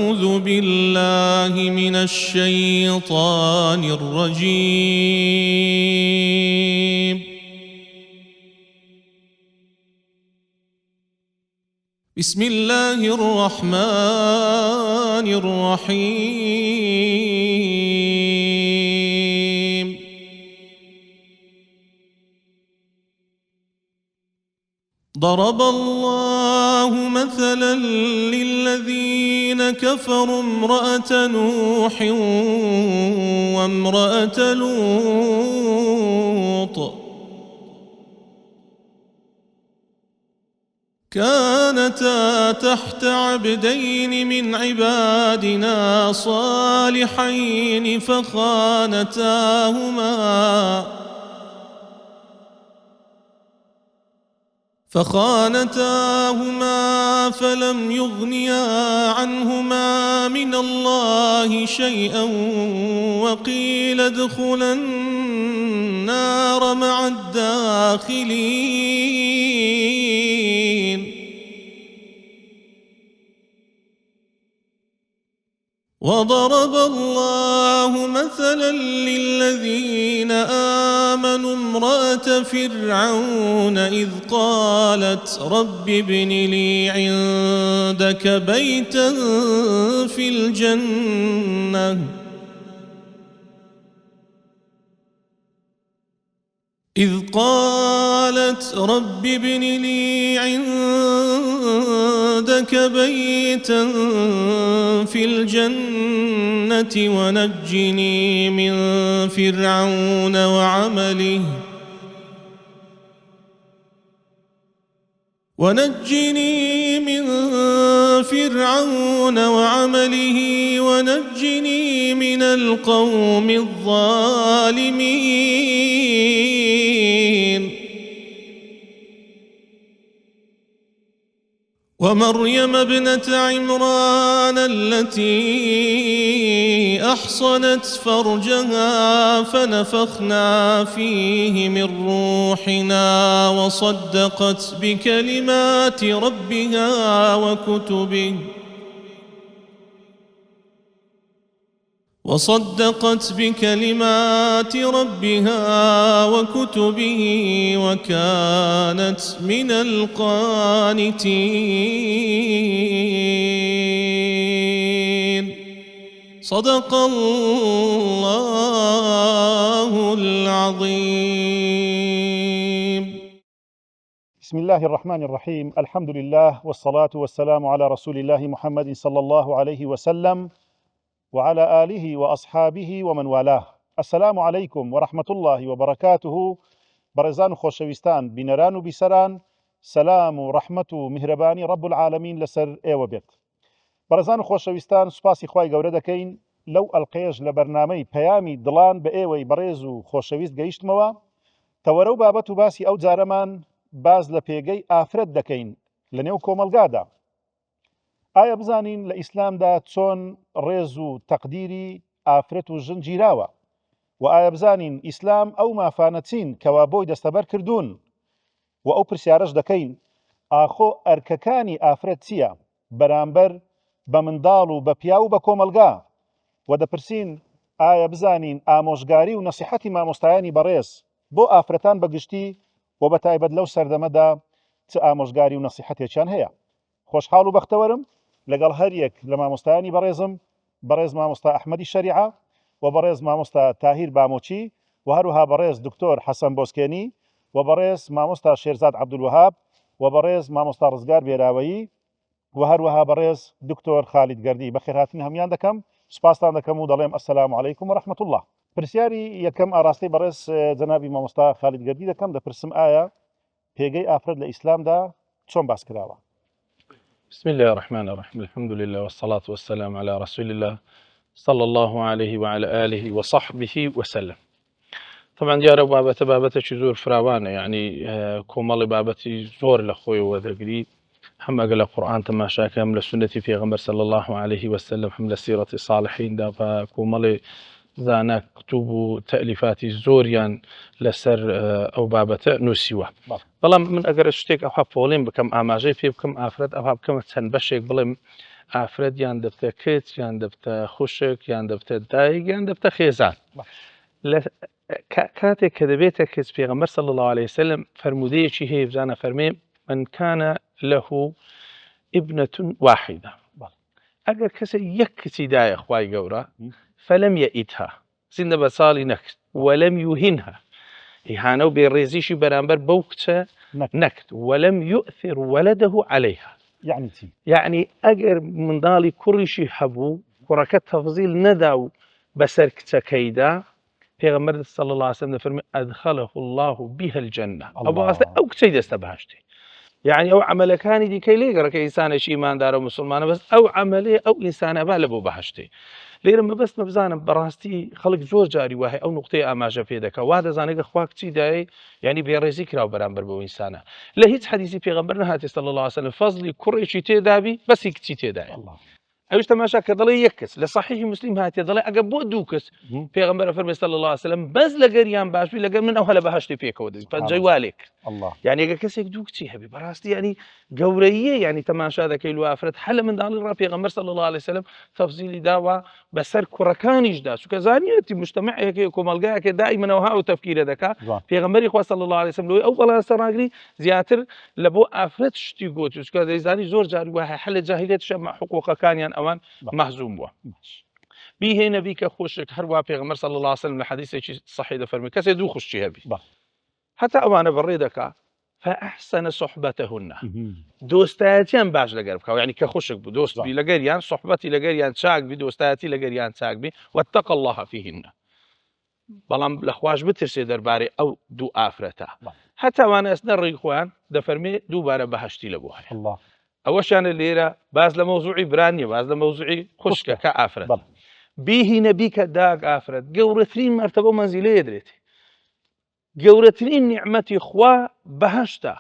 أعوذ بالله من الشيطان الرجيم. بسم الله الرحمن الرحيم. ضرب الله مثلا للذين كفروا امرأة نوح وامرأة لوط كانتا تحت عبدين من عبادنا صالحين فخانتاهما فلم يغنيا عنهما من الله شيئا وقيل ادخلا النار مع الداخلين. وضرب الله مثلا للذين آمنوا امرأة فرعون إذ قالت رب ابن لي عندك بيتا في الجنة ونجني من فرعون وعمله ونجني من القوم الظالمين. ومريم ابنة عمران التي أحصنت فرجها فنفخنا فيه من روحنا وصدقت بكلمات ربها وكتبه وكانت من القانتين. صدق الله العظيم. بسم الله الرحمن الرحيم. الحمد لله والصلاة والسلام على رسول الله محمد صلى الله عليه وسلم وعلى آله وأصحابه ومن والاه. السلام عليكم ورحمة الله وبركاته. برزان خوشويستان بنران بسران سلام ورحمة ومهرباني رب العالمين لسر ايوه بيت. برزان خوشويستان سپاسی خوای گەورە دەکەین لەو ئەڵقەیەش لە بەرنامەی پەیامی دڵان بە ئێوەی بەڕێز و خۆشەویست گەیشتمەوە. تەوەرە و بابەت و باسی ئەو جارەمان باز لە پێگەی ئافرەت دەکەین لە نێو کۆمەلگادا. ئایا بزانین لە ئیسلامدا چۆن ڕێز و تەقدیری ئافرەت و ژن گیراوە؟ و ئایا بزانین ئیسلام ئەو مافانە چین کەوا بۆی دەستەبەر کردوون؟ و ئەو پرسیارەش دەکەین ئاخۆ ئەرکەکانی ئافرەت چییە بەرامبەر بە منداڵ و بە پیا و بە کۆمەلگا؟ و دەپرسین ئایا بزانین ئامۆژگاری و نەسیحەتی مامۆستایانی بەڕێز بۆ ئافرەتان بەگشتی و بە تایبەت لەو سەردەمەدا چ ئامۆژگاری و نەسیحەتێکیان هەیە؟ خۆشحاڵ و بەختەوەرم لەگەڵ هەر یەک لە مامۆستایانی بەڕێزم، بەڕێز مامۆستا ئەحمەدی شەریعە و بەڕێز مامۆستا تاهیر بامۆچی و هەروەها بەڕێز دکتۆر حەسەن بۆسکێنی و بەڕێز مامۆستا شێرزاد عەبدولوەهاب و بەڕێز مامۆستا ڕزگار بێراوەیی و هەروەها بەڕێز دکتۆر خالید گەردی. بەخێرهاتنی هەمویان دەکەم، سوپاستان دەکەم و دەڵێم ئەسەلامو عەلەیکوم و ڕەحمەتوڵڵاه. پرسیاری یەکەم ئاراستەی بەڕێز جەنابی مامۆستا خالید گەردی دەکەم. دەپرسم ئایا پێگەی ئافرەت لە ئیسلامدا چۆن باس کراوە؟ بسم الله الرحمن الرحيم. الحمد لله والصلاة والسلام على رسول الله صلى الله عليه وعلى آله وصحبه وسلم. طبعا دیارە بابەتە زۆر فراوانە، یعنی کۆمەڵی بابەتی زۆر لە خۆی وەدەگری، هەم ئەگە لە قورئان تەماشاکەم لە سنەتی پێغەمبەر صلى الله عليه وسلم، هەم لە سیرەتی صالحیندا بە کۆمەڵی زانا کتوب و تەلیفاتی زۆریان لەسەر ئەو بابەتە نووسیوە. بەڵام من ئەگەر شتێک ئەوها پۆڵێم بکەم، ئاماژەی پێ بکەم ئافرەت ئەوها بکەمە چەند بەشێک بڵێم ئافرەت یان دەبتە کچ یان دەبتە خوشک یان دەبتە دایک یان دەبتە خێزان کاتێک کە دەبێتە کەس پێغەمبەر صلی الله عليه وسلم فرمودەیەکی هەیە بزانە فەرمێ من كان له ابنة واحدة ئەگەر کەسە یەک کچی دایە خوای گەورە فلم يئتها زیندە بە ساڵی نەکرد ولم يهنها ئیهانە و بێڕێزیشی بەرامبەر بەو کچە نەکرد ولم يؤثر ولده عليها يعني ئەگەر منداڵی کوڕیشی هەبوو کوڕەکە تەفزیل نەدا و بەسەر کچەکەیدا پێغەمبەر صلی الله عليه وسلم دەفەرمێ ئەدخەله الله بها الجنة ئەو بەڕاستە ئەو کچەی دەستە بەهەشتی يعني ئەو عملەکانی دیکەی لێگەڕەکە ئینسانێکی ئیماندارە و مسلمانە بەس ئەو عملێ ئەو ئینسانە با لە بۆ بەهەشتێ لێرە مەبەستمە بزانم بەڕاستی خەڵک زۆر جاری وایە ئەو نوقتەی ئاماژە پێ دەکە وا دەزانێت کە خوا کچی دایە یعنی بێڕێزی کراو بەرامبەر بەو ئینسانە لە هیچ حەدیثی پێغەمبەر نەهاتێ صلی الله عليه وسلم فەزلی کوڕێکی تێدابی بەسی کچی تێدایە ئەوش تەماشا کە دەڵێ یەک کەس لە صحیحی مسلم هاتێ دەڵێ ئەگەر بۆ دوو کەس پێغەمبەر فەرمێ صلی الله عليه وسلم بەس لەگەریان باشبی لەگەر من ئەو هەلە بەهەشتی پێکەوە دەبی پەنجەی والێک یعنی ئەگەر کەسێک دوو کچی هەبی بەڕاستی یعنی گەورەییە یعنی تەماشا دەکەی لە ئافرەت هەلە منداڵی ڕا پێغەمبەر صلی الله عليه وسلم تەفزیلی داوە بەسەر کوڕەکانیشدا چونکە زانیەتی مجتەمەعێکی کۆمەلگایەکە دائیمەنەوە ها و تەفکیرە دەکا پێغەمبەری خوا صلی الله عليه وسلم لەوەی ئەو بەڵاسە ڕاگری زیاتر لە بۆ ئافرەت شتی گوت چونکە دەیزانی زۆر جاری وایە هەلە جاهلیەتیش حقوقەکانیان ئەوان مەحزوم بووە بیهێنە بیکە خوشک هەروە پێغەمبەر صلی الله عليه وسلم لە حەدیثێکی صحیح دەفەرمێ کەسێ دوو خوشکی هەبی هەتا ئەوانە بەڕێ دەکا فأحسن صحبتهن دۆستایەتیان باش لەگەر بکەوە یعنی کە خوشک بوو دۆستی لەگەریان صحبەتی لەگەریان چاک بی دۆستایەتی لەگەریان چاک بی واتقوا الله فيهن بەڵام لە خوش بترسێ دەربارەی ئەو دوو ئافرەتە هەتا ئەوانە ئەچنە ڕێی خۆیان دەفەرمێ دووبارە بەهەشتی لە بۆ هەیە ئەوەشیانە لێرە باز لە مەوزوعی برانیە باز لە مەوزوعی خوشکە کە ئافرەت بیهینە بیکە داک ئافرەت گەورەترین مەرتەبە و مەنزیلەیە درێتی گەورەترین نیعمەتی خوا بەهەشتە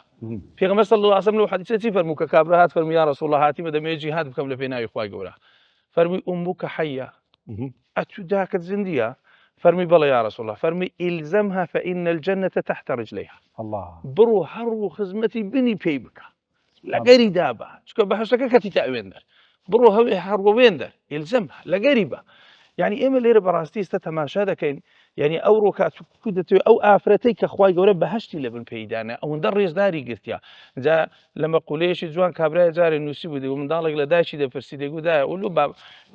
پێغەمبەر صلی الله عليه وسلم لەو حەدیثە چی فەرموو کە کابرا هات فەرمووی یا رسول الله هاتیمە دەمەوێت جیهاد بکەم لە پێناوی خوای گەورە فەرمووی ئوموکە حەیە ئەتو داکت زیندیە فەرمووی بەڵێ یا رسول الله فەرمووی ئیلزەمها فإن الجنة تحت رجليها بڕۆ هەڕوو خزمەتی بنی پێی بکە لەگەری دابە چکە بەهەشتەکە کەتی تاوێندەر بڕۆ هەوێ هەڕوەوێندەر ئیلزەمها لەگەری بە یعنی ئێمە لێرە بەڕاستی ئێستا تەماشا دەکەین یعنی ئەو ڕۆکات دەتوێت ئەو ئافرەتەی کە خوای گەورە بەهەشتی لە بن پێیدانە ئەوەندە ڕێزداری گرتیا جا لە مەقولەیەکی جوان کابرای جارێ نووسی بوو دەگو منداڵێک لە دایکی دەپرسی دەگودایە ئەو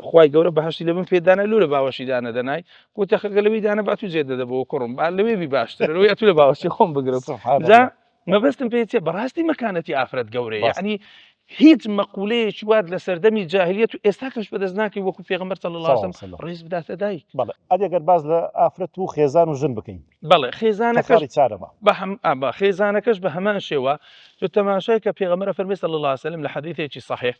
خوای گەورە بەهەشتی لە بن پێدانە لو لە باوەشی دانە دەنای گوتە خەگە لەوەی دانە با تو جێ دەدەبەوە کوڕم با لەوێ بی باشترە لەوەی ئەتو لە باوەشی خۆم بگرم جا مەبەستم پێ چێ بەڕاستی مەکانەتی ئافرەت گەورەیە یعنی هیچ مەقولەیەکی وات لە سەردەمی جاهلیەت و ئێستا کەش بەدەست ناکەی وەکو پێغەمبەر صلی الله عليه وسلم ڕێز بداتە دایک بەڵێ ئەگەر باز لە ئافرەت و خێزان و ژن بکەین بەڵێ خێزانەکەش بە هەمان شێوە تو تەماشای کە پێغەمبەر فەرمی صلی الله عليه وسلم لە حەدیثێکی صحیح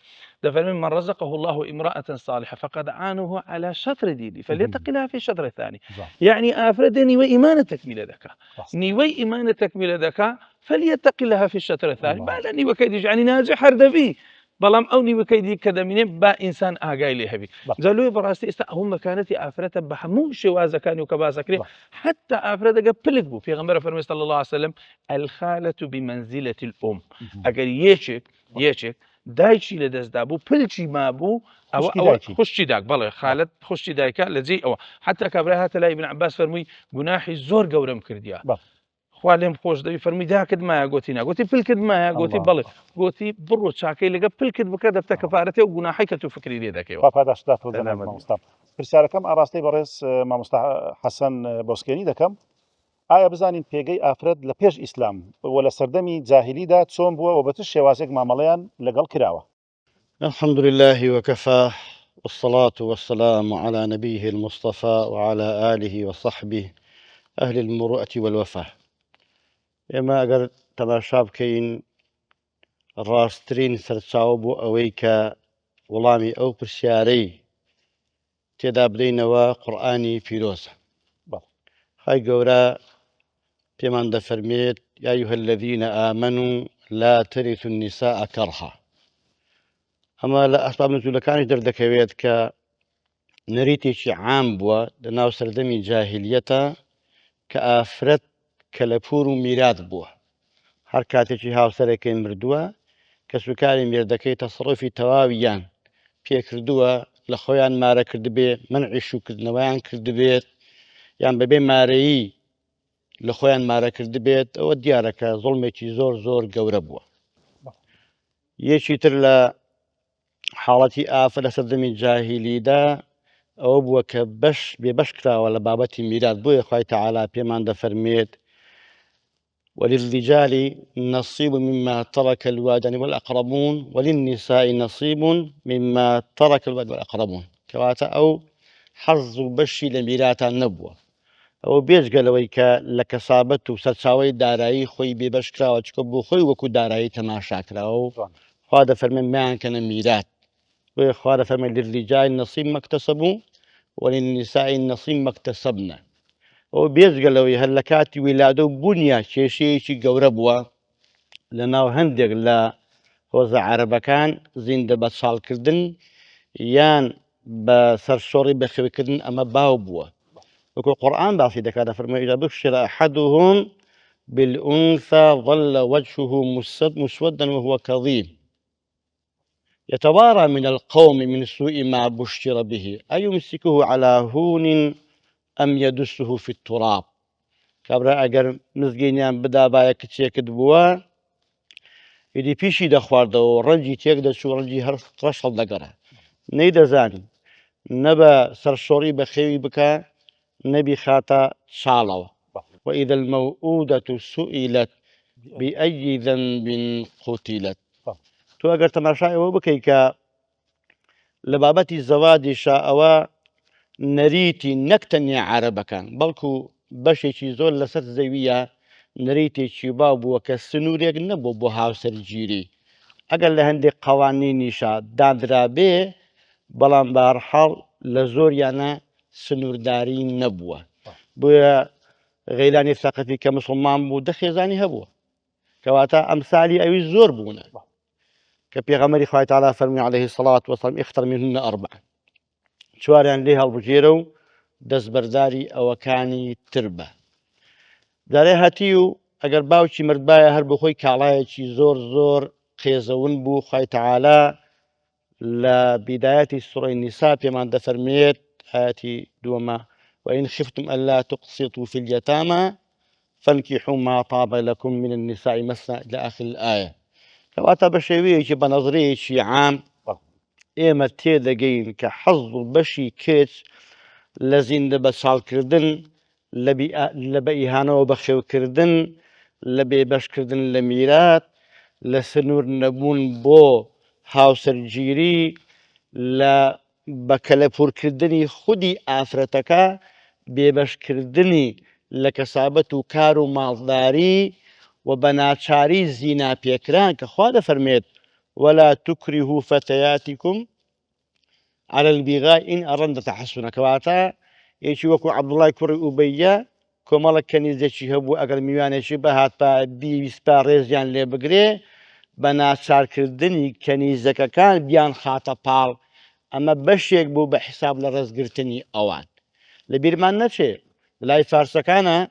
دەفەرمێ من رزقه الله امرأة صالحة فقد عانه على شطر دينه فليتق الله في الشطر الثاني يعني ئافرەت نیوەی ئیمانە تەکمیلە دەکا نیوەی ئیمانە تەکمیلە دەکا فليتق الله في الشطر الثاني با لە نیوەکەی دیش يعني ناجح هەردەبی بەڵام ئەو نیوەکەی دی کە دەمینێ با ئینسان ئاگای لێ هەبی جالوی بەڕاستی ئێستا ئەو مەکانەتی ئافرەتە بە هەموو شێوازەکانی و کە باسەکرێ حتى ئافرەت ئەگەر پلک بوو پێغەمبەر فەرمووی صلی الله عليه وسلم الخالة بمنزلة الأم ئەگەر یەکێک دایکی لە دەستدا بوو پلکی مابوو ئەوە خوشتی داک بەڵێ خالت خوشتی دایکە لە جێی ئەوە حتى کابرا هاتە لای ابن عباس فەرمووی گوناحی زۆر گەورەم کردیا خوا لێم خۆش دەوی فەرمووی داکت مایە گوتی نا گوتی پلکت مایە گوتی بەڵێ گوتی بڕۆ چاکەی لەگە پلکت بکە دەفتە کەفارەتێ و گوناحی کە تو فکری لێ دەکەیەوە پرسیارەکەم ئاڕاستی بەڕێز مامۆستا حەسەن بۆسکێنی دەکەم ئایا بزانین پێگەی ئافرەت لە پێش ئیسلام و لە سەردەمی جاهلیدا چۆن بووە و بەچ شێوازێک مامەڵەیان لەگەڵ کراوە الحمد لله وكفى والصلاة والسلام على نبيه المصطفى وعلى آله وصحبه أهل المروءة والوفاء ئێمە ئەگەر تەماشا بکەین ڕاستترین سەرچاوە بۆ ئەوەی کە وەڵامی ئەو پرسیارەی تێدا بدەینەوە قورئانی پیرۆزە خی گەورە پێمان دەفەرمێت یا أيها الذين آمنوا لا ترثوا النساء كرها ئەمە لە ئەسباب نزولەکانی دەردەکەوێت کە نەریتێکی عام بووە لە ناو سەردەمی جاهلیەتە کە ئافرەت کە لە پور و میرات بووە هەر کاتێکی هاوسەرێکی مردووە کە سوکاری مێردەکەی تەسەڕۆفی تەواویان پێکردووە لە خۆیان مارە کردبێ منعی شوکردنەوەیان کردبێت یان بەبێ مارەیی لە خۆیان مارە کردبێت ئەوە دیارەکە زوڵمێکی زۆر زۆر گەورە بووە. یەکی تر لە حاڵەتی ئافە لە سەردەمی جاهیلیدا ئەوە بووە کە بێبەش کراوە لە بابەتی میرات بۆیە خوای تەعالا پێمان دەفەرمێت وللرجال نصيب مما ترك الوالدان والأقربون وللنساء نصيب مما ترك الوالدان والأقربون كواتا أو حظ بشي لميراتا نبوة أو بيجقلوي لكسابت وسرساوي دارائي خوي ببشكرا وتشكبو خوي وكو دارائي تماشاكرا وهذا فرمن ما كان ميرات وهذا فرمن للرجال نصيب ما اكتسبوا وللنساء نصيب ما اكتسبنا ئەو بێزگەلەوەی هەر لە کاتی ویلادە و بوونیا کێشەیەکی گەورە بووە لە ناو هەندێک لە هۆزە عەرەبەکان زیندە بە ساڵکردن یان بە سەرشۆڕی بەخێوکردن ئەمە باو بووە وەکو قورئان باسی دەکات دەفەرمێ ئیذا بشر أحدهم بالأنثى ظل وجهه مسودا وهو كظيم يتوارى من القوم من سوء ما بشر به أيمسكه على هون ئەم یەدوسه في التراب کابرا ئەگەر مزگەینیان بدا باە کچێکت بووە ئیدی پیشی دەخواردەوە و ڕەنجی تێک دەچوو ڕەنجی هەر ڕەش هەڵدەگەڕا نەیدەزانی نە بە سەرشۆڕی بە خێوی بکە نەبی خاتە چاڵەوە وإذا الموءودة سئلت بأي ذنب قتلت تۆ ئەگەر تەماشای ئەوە بکەی کە لە بابەتی زەواجیشا ئەوە نەریتی نەک تەنیا عەرەبەکان بەڵکو بەشێکی زۆر لەسەر زەویە نەریتێکی باو بووە کە سنوورێک نەبوو بۆ هاوسەرگیری ئەگەر لە هەندێک قەوانینیشا دادرابێ بەڵام بەهەرحاڵ لە زۆریانە سنوورداری نەبووە بۆیە غەیلانی سەقەفی کە موسڵمان بوو دەخێزانی هەبووە کەواتە ئەمسالی ئەوی زۆر بوونە کە پێغەمبەری خوای تەعالا فەرمووی عەلەیهی السەڵات وەسەلام اختر منهن أربعة چواریان لێ هەڵبژێرە و دەستبەرداری ئەوەکانی تر بە جارێ هەتی و ئەگەر باوکی مردبایە هەر بە خۆی کاڵایەکی زۆر زۆر قێزەون بوو خوای تەعالا لە بیدایەتی سوڕەی نیسا پێمان دەفەرمێت ئایەتی دووەمە وإن خفتم ألا تقسطوا في اليتامى فانكحوا ما طاب لكم من النساء مثنى إلى آخر الآية کەواتە بە شێوەیەکی بە نەزرەیەکی عام ئێمە تێدەگەین کە حەز و بەشی کچ لە زیندە بە ساڵکردن لە بە ئیهانەوە بەخێوکردن لە بێبەشکردن لە میرات لە سنوور نەبوون بۆ هاوسەرگیری لە بەکەلەپورکردنی خودی ئافرەتەکە بێبەشکردنی لە کەسابەت و کار و ماڵداری و بە ناچاری زینا پێکران کە خوا دەفەرمێت ولا تكرهوا فتياتكم على البغاء إن أردنا تحسنا كواتا يشي وكو عبد الله كوري أبيا كمالك كنيزة هبو أقل ميوانة شبهات با بيسبا ريزيان لي بقري بنا شار كردني كنيزة كان بيان خاطا بال أما بشيك بو بحساب لرزقرتني أوان لبيرمان نشي لاي فارسا كان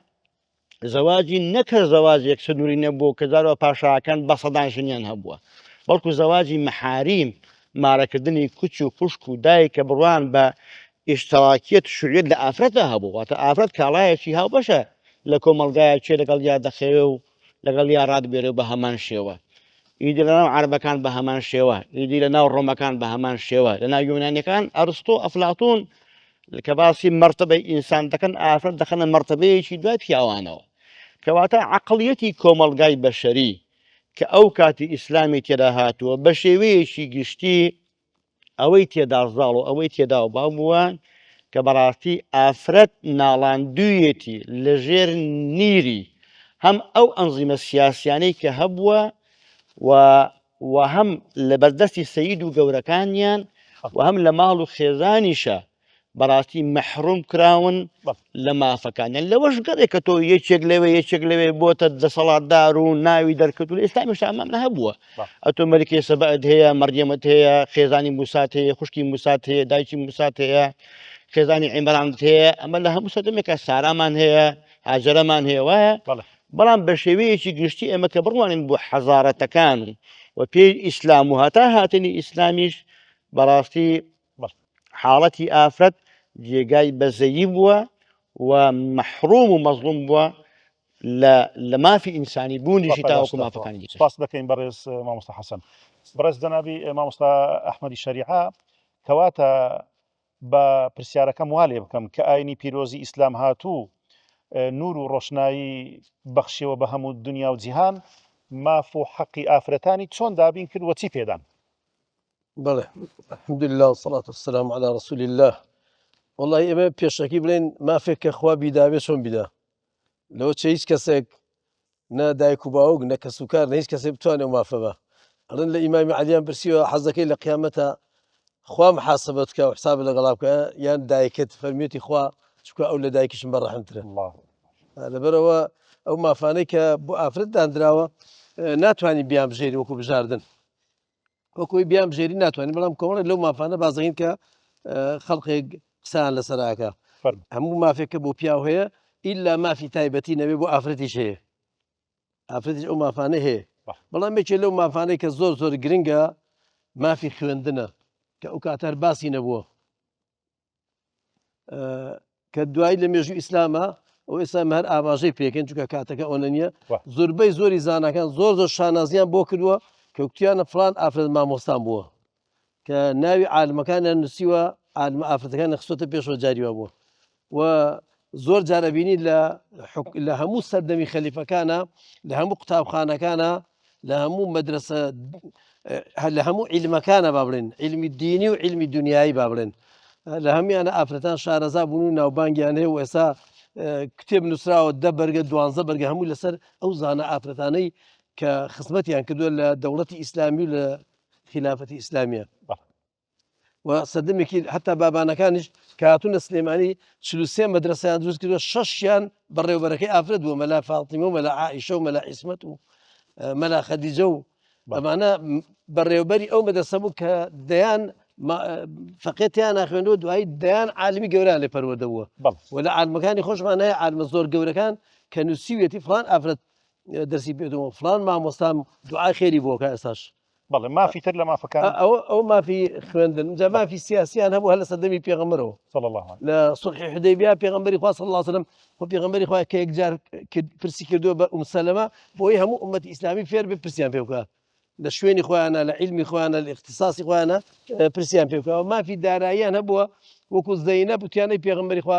زواجي نكر زواج يكسدوري نبو كزارو باشا كان بصدان شنيان هبوه بەڵکو زەواجی مەحاریم مارەکردنی کوچ و خوشک و دایکە بڕوان بە ئیشتراکیەت شوریەت لە ئافرەتە هەبوو واتە ئافرەت کاڵایەکی هاوبەشە لە کۆمەڵگایەکێ لەگەڵ یا دەخەوێ و لەگەڵ یا ڕادبێرێ بە هەمان شێوە ئیدی لە ناو عەرەبەکان بە هەمان شێوە ئیدی لە ناو ڕۆمەکان بە هەمان شێوە لە ناو یۆنانیەکان ئەرستۆ ئەفلاتون کە باسی مەرتەبەی ئینسان دەکەن ئافرەت دەخەنە مەرتەبەیەکی دوای پیاوانەوە کەواتە عەقڵیەتی کۆمەڵگای بەشەری کە ئەو کاتی ئیسلامی تێدا هاتووە بە شێوەیەکی گشتی ئەوەی تێدا زاڵ و ئەوەی تێدا و باو بووە کە بەڕاستی ئافرەت ناڵاندوویەتی لەژێر نیری هەم ئەو ئەنزیمە سیاسیانەی کە هەبووە و هەم لە بەردەستی سەید و گەورەکانیان و هەم لە ماڵ و خێزانیشە بەڕاستی مەحروم کراون لە مافەکانیان لەوەش گەڕێکە تۆ یەکێک لەوێ بۆتە دەسەڵاتدار و ناوی دەرکەوت و لە ئێستامیش ئەمە هەبووە ئەتۆ مەلیکێ سەبەعد هەیە مەریەمت هەیە خێزانی موسات هەیە خوشکی موسات هەیە دایکی موسات هەیە خێزانی عیمرانت هەیە ئەمە لە هەموو سەردەمێکە سارامان هەیە هاجەرەمان هەیە وایە بەڵام بە شێوەیەکی گشتی ئێمە کە بڕوانین بۆ حەزارەتەکان و پێی ئیسلام و هەتا هاتنی ئیسلامیش بەڕاستی بەڵێ. حاڵەتی ئافرەت جێگای بەزەیی بووە و مەحروم و مەزلوم بووە لە مافی ئینسانی بوونیشی تاوەکو مافەکانی دیکەش. سپاس دەکەین بەڕێز مامۆستا حەسەن. بەڕێز جەنابی مامۆستا ئەحمەدی شەریعە، کەواتە بە پرسیارەکەم وا لێ بکەم کە ئاینی پیرۆزی ئیسلام هاتوو نور و ڕۆشنایی بەخشیەوە بە هەموو دنیا و جیهان، ماف و حەقی ئافرەتانی چۆن دابین کرد و چی پێدان؟ بله الحمد لله والصلاة والسلام على رسول الله. والله ئێمە پێشەکی بڵێن مافێک کە خوا بیداوێ چۆن بیدا لەوە چه هیچ کەسێک نە دایک و باوک نە کەس و کار نە هیچ کەسێک بتوانێت مافە بە ئەڵێن لە ئیمامی عەلییان پرسیوە حەزەکەی لە قیامەتە خوا محاسبەت بکە و حساب لەگەڵا بکە یان دایکت فەرمیێتی خوا چکە ئەو لە دایکیشم بەڕەحمترە. لەبەرەوە ئەو مافانەی کە بۆ ئافرەت دانراوە ناتوانانی بیان بژێری وەکو بژاردن وەکوی بیان بژێری ناتوانین، بەڵام کۆمەڵێک لەو مافانە بازەین کە خەڵقێک قسان لەسەراکە هەموو مافێککە بۆ پیاو هەیە ئیلا مافی تایبەتی نەبێ بۆ ئافرەتیش هەیە، ئافرەتیش ئەو مافانە هەیە. بەڵام بێکێ لەو مافانەی کە زۆر زۆر گرنگە مافی خوێندنە کە ئەو کاتەر باسی نەبووە کە دوایی لە مێژوو ئیسلامە ئەو ئێستا هەر ئاماژەی پێکەن چونکە کاتەکە ئەوە نییە. زۆربەی زۆری زانەکان زۆر زۆر شانازیان بۆ کردووە کە وتیانە فلان ئافرەت مامۆستان بووە کە ناوی عالمەکانیان نووسیوە، عالمە ئافرەتەکان نەخستۆتە پێشەوە جاریوە بووە و زۆر جارەبینی لە هەموو سەردەمی خەلیفەکانە، لە هەموو قوتابخانەکانە، لە هەموو مەدرسە، لە هەموو عیلمەکانە با بڵێن، عیلمی دینی و عیلمی دنیایی با بڵێن، لە هەمویانە ئافرەتان شارەزا بوون و ناوبانگیان هەیە و ئێستا کتێب نووسراوە 10 بەرگە 12 بەرگە هەموو لەسەر ئەو زانە ئافرەتانەی کە خزمەتیان کردووە لە دەوڵەتی ئیسلامی و لە خلافەتی ئیسلامیە و سەردەمێکی هەتا بابانەکانیش کاتونە سلێمانی 43 مەدرسەیان دروست کردووە، 6یان بەڕێوەبەرەکەی ئافرەت بووە، مەلا فاتیمە و مەلا عائیشە و مەلا عیسمەت و مەلا خەدیجە و ئەمانە بەڕێوەبەری ئەو مەدرسە بوو کە دەیان فەقێتیان ناخوێنەوە دوایی دەیان عالمی گەوریان لێ پەروەردە بووە و لە عالمەکانی خۆشمان هەیە عالمە زۆر گەورەکان کە نووسیوێتی فلان ئافرەت دەرسی پێدەوە فلان مامۆستام دوعای خێری بۆکە ئێستاش. بەڵێ مافی تر لە مافەکان ئەو مافی خوێندن جا مافی سیاسیان هەبوو هەر لە سەردەمی پێغەمبەرەوە لە سوڵحی حودەیبیا پێغەمبەری خوا صلی الله علیه و سلم خۆ پێغەمبەری خوا کە یەکجار پرسی کردووە بە ئوم سەلەمە بۆی هەموو ئومەتی ئیسلامی فێر بێ پرسیان پێ بکە لە شوێنی خۆیانە، لە عیلمی خۆیانە، لە اختصاصی خۆیانە پرسیان پێ بکەوە. مافی داراییان هەبووە وەکو زەینەب وتیانەی پێغەمبەری خوا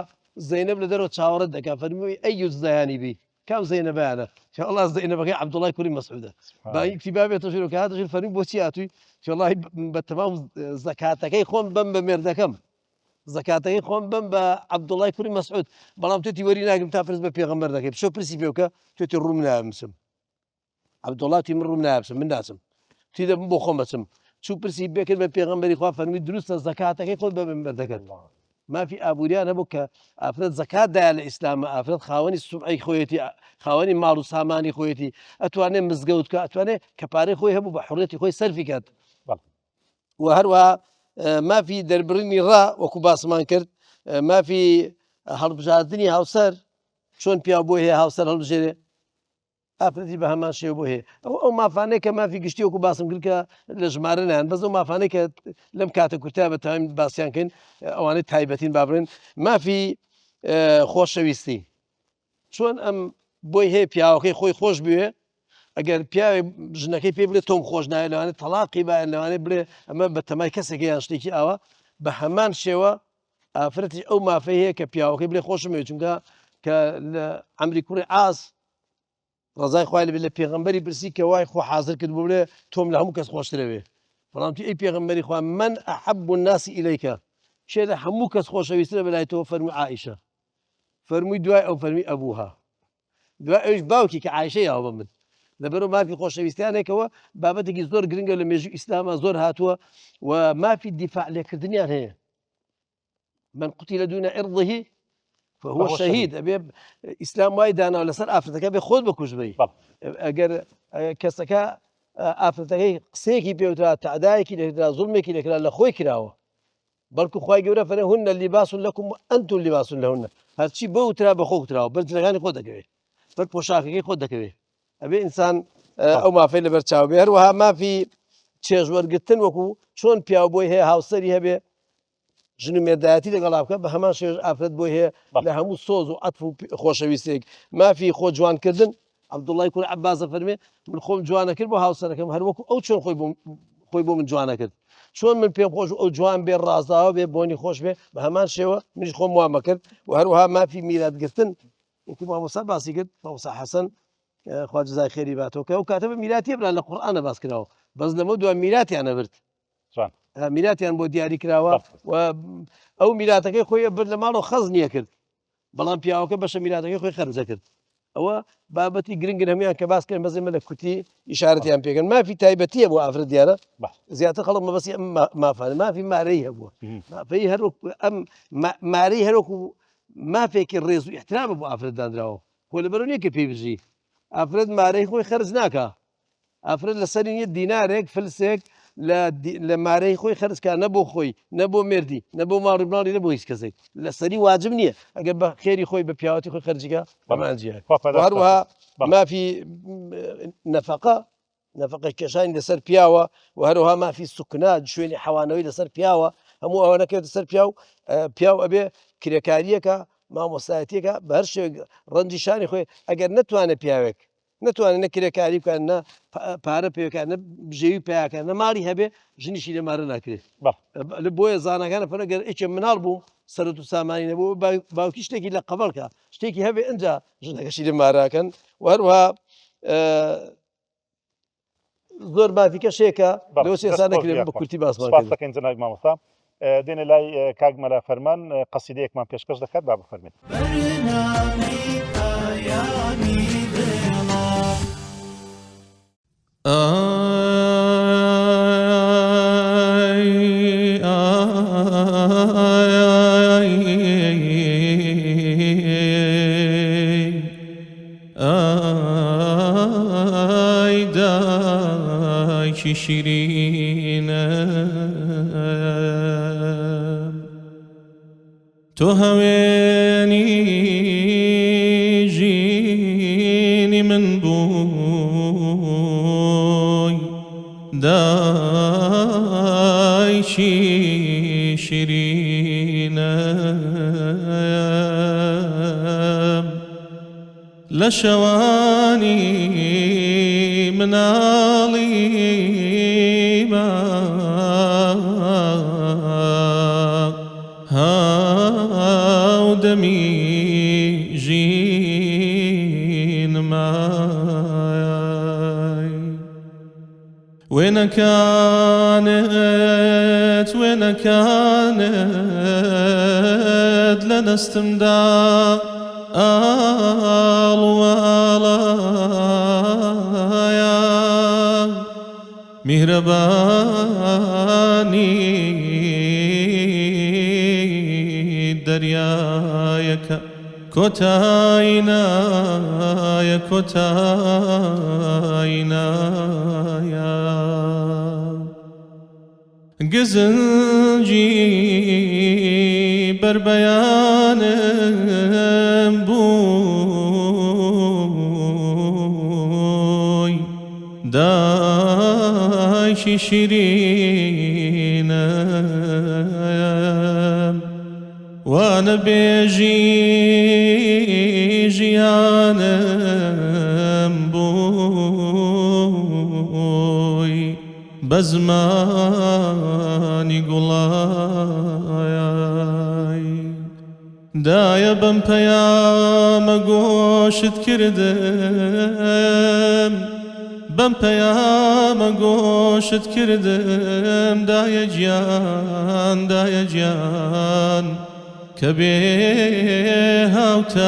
زەینەب لە دەرەوە چاوەڕەت دەکا فەرمووی ئەیوز زەیانی بی کام زەینەبیانە والله زەینەبەکەی عەبدوڵای کوڕی مەسعودە با ئیکتیبا بێتە ژێر و کە هاتە ژێر فەرمووی بۆچی هاتووی والله بە تەمام زەکاتەکەی خۆم بەم بە مێردەکەم، زەکاتەکەی خۆم بەم بە عەبدوڵای کوڕی مەسعود، بەڵام توێتی وەری ناگرم تا پرس بە پێغەمبەر دەکەی بچۆ پرسی پێ بکە توێتی ڕووم نایبمسم عەبدوڵای من ڕووم نایبسم من ناچم تی دەبم بۆ خۆم بچم چوو پرسی بێکرد بە پێغەمبەری خوا فەرمووی دروستە زەکاتەکەی خۆت بە مێردەکەت. مافی ئابووریان هەبوو کە ئافرەت زەکات دایە لە ئیسلامە، ئافرەت خاوەنی سوبعی خۆیەتی، خاوەنی ماڵ و سامانی خۆیەتی، ئەتوانێت مزگەوت بکە، ئەتوانێت کەپارەی خۆی هەبوو بە حوڕێتی خۆی سەرفی کات. و هەروەها مافی دەربڕینی ڕا وەکو باسمان کرد، مافی هەڵبژاردننی هاوسەر چۆن پیا بۆ هەیە هاوسەر هەڵبژێرێ ئافرەتی بە هەمان شێوە بۆ هەیە. ئەو مافانەیە کە مافی گشتی وەکو باسم کرد کە لە ژمارەیان بەس ئەو مافانەی کە لەم کاتە کورتیا بە تایم باسییانکەین ئەوانەی تایبەتین با بڕێن. مافی خۆشەویستی چۆن ئەم بۆی هەیە پیاوەکەی خۆی خۆش بوێ، ئەگەر پیاوێ ژنەکەی پێ بڵێ تۆم خۆش نایە لەوانێت تەلاقی باەن لەوانێت بڵێ ئەمە بە تەمای کەسێکی یان شتێکی ئاوە بە هەمان شێوە ئافرەتی ئەو مافەی هەیە کە پیاوەکەی بڵێ خۆشمێ چونکە کە لە عەمری کوڕی عاس ڕزای خوای لەبێت لە پێغەمبەری پرسی کە وای خۆ حازر کرد بۆ بڵێ تۆم لە هەموو کەس خۆشترەوێ، بەڵام تو ئەی پێغەمبەری خوا من ئەحەب الناس ئیلەیکە شێ لە هەموو کەس خۆشەویسترە بەلای تۆ فەرمووی عائیشە، فەرمووی دوای ئەو فەرمی ئەبوها، دوای ئەوش باوکی کە عایشە یاوە بە من. لەبەرەوە مافی خۆشەویستیانێکەوە بابەتێکی زۆر گرنگە لە مێژوو ئیسلامە زۆر هاتووە و مافی دیفاع لێکردنیان هەیە. من قوتیلە دوونە عێرضیه فهو شهید. ئەبێ ئیسلام وای داناوە لەسەر ئافرەتەکە بێ خۆت بەکوژ بی. ئەگەر کەسەکە ئافرەتەکەی قسەیەکی پێوترا تەعدایەکی لێکرا زوڵمێکی لێکرا لە خۆی کراوە، بەڵکو خوای گەورە فەرمێ هونە لیباس لەکم وأنتم لیباس لهن، هەرچی بەوترا بە خۆ وتراوە بەرجەکانی خۆ دەکەوێت بەر پۆشاکەکەی خۆ دەکەوێت. ئەبێ ئینسان ئەو مافەی لەبەر چاو بێ. هەروەها مافی چێژوەرگتن وەکو چۆن پیاو بۆی هەیە هاوسەری هەبێ ژن و مێردایەتی لەگەڵا بکە بە هەمان شێژ ئافرەت بۆی هەیە لە هەموو سۆز و عەتف و خۆشەویستێک مافی خۆ جوانکردن عەبدوڵڵای کوڕی عەباسە فەرمێ من خۆم جوانە کرد بۆ هاوسەرەکەم هەر وەکو ئەو چۆن خۆی بۆ من جوانە کرد چۆن من پێم خۆش ئەو جوان بێ ڕازاوە بێ بۆنی خۆش بێ بە هەمان شێوە منیش خۆم وامە کرد و هەروەها مافی میراتگرتن وەکو مامۆستا باسی کرد مامۆستا حەسەن خوا جەزای خێری باتەوە کە ئەو کاتە بە میراتی هەبران لە قورئانە باس کراوە بەس لەمە دوای میراتیان هەبرد میراتیان بۆ دیاری کراوە و ئەو میراتەکەی خۆی برد لە ماڵەوە خەز نییە کرد بەڵام پیاوەکە بەشە میراتەکەی خۆی خەرجە کرد ئەوە بابەتی گرنگن هەمویان کە باسکردن بەزێمە لە کوتی ئیشارەتیان پێکەن مافی تایبەتیە بۆ ئافرەت دیارە زیاتر خەڵک مەبەستی ئەم مافانە مافی مارەی هەبووە مافەی هەروەکو ئەم مارەی هەروەکو مافێکی ڕێز و ئیحترامە بۆ ئافرەت دانراوە خۆ لەبەرەوە نییە کە پێی بژی ئافرەت مارەی خۆی خەرج ناکە ئافرەت لەسەری نیە دینارێک فلسێک لە مارەی خۆی خەرجکە نە بۆ خۆی نە بۆ مردی نە بۆ ماڕی بڵاوی نە بۆ هیچ کەسێک لەسەری واجب نییە ئەگەر بە خێری خۆی بە پیاوەتی خۆی خەرجیکە بەمانجیە هەروەها مافی نەفەقە کێشانی لەسەر پیاوە و هەروەها مافی سوکنا شوێنی حەوانەوەی لەسەر پیاوە هەموو ئەوە نەکرێتە سەر پیاو ئەبێ کرێکاریەکە مامۆستایەتیەکە بە هەر شێوێک ڕەنجی شانی خۆی ئەگەر نەتوانێت پیاوێک نتوانێت نە کرێکاری بکەن نە پارە پێوەکان نە بژێوی پیاکە نە ماڵی هەبێ ژنیشی لێمارە ناکرێت لە بۆیە زانەکانە فەرەگەر ئیچێ مناڵ بوو سەرەت و سامانی نەبوو باوکی شتێکی لە قەبەڵکە شتێکی هەبێ ئەنجا ژنەکەشی لێماراکەن و هەروەها زۆر مافی کەشێکە لەوە سێسا نەکرێت بە کورتی باسمان سپاسەکەین جەنابی مامۆستا دێنە لای کاک مەلا فەرمان قەسیدەیەکمان پێشکەش دەکات با بفەرمێت دایکی شیرینە تۆ هەوێنی ژینی من بووی دایکی شیرینە لە شەوانی مناڵی هاودەمی ژینمای وێنەکانت لە دەستمدا ئاڵواڵایە میهرەبانی دەریایەکە کۆتایی نایە کۆتایی نایە گزنجی بربەیانم بووی دایکی شیرینە وانە بێژی ژیانم بووی بە زمانی گوڵای دایە بەم پەیامە گۆشت کردم بەم پەیامە گۆشت کردم دایە گیان کە بێ هاوتایە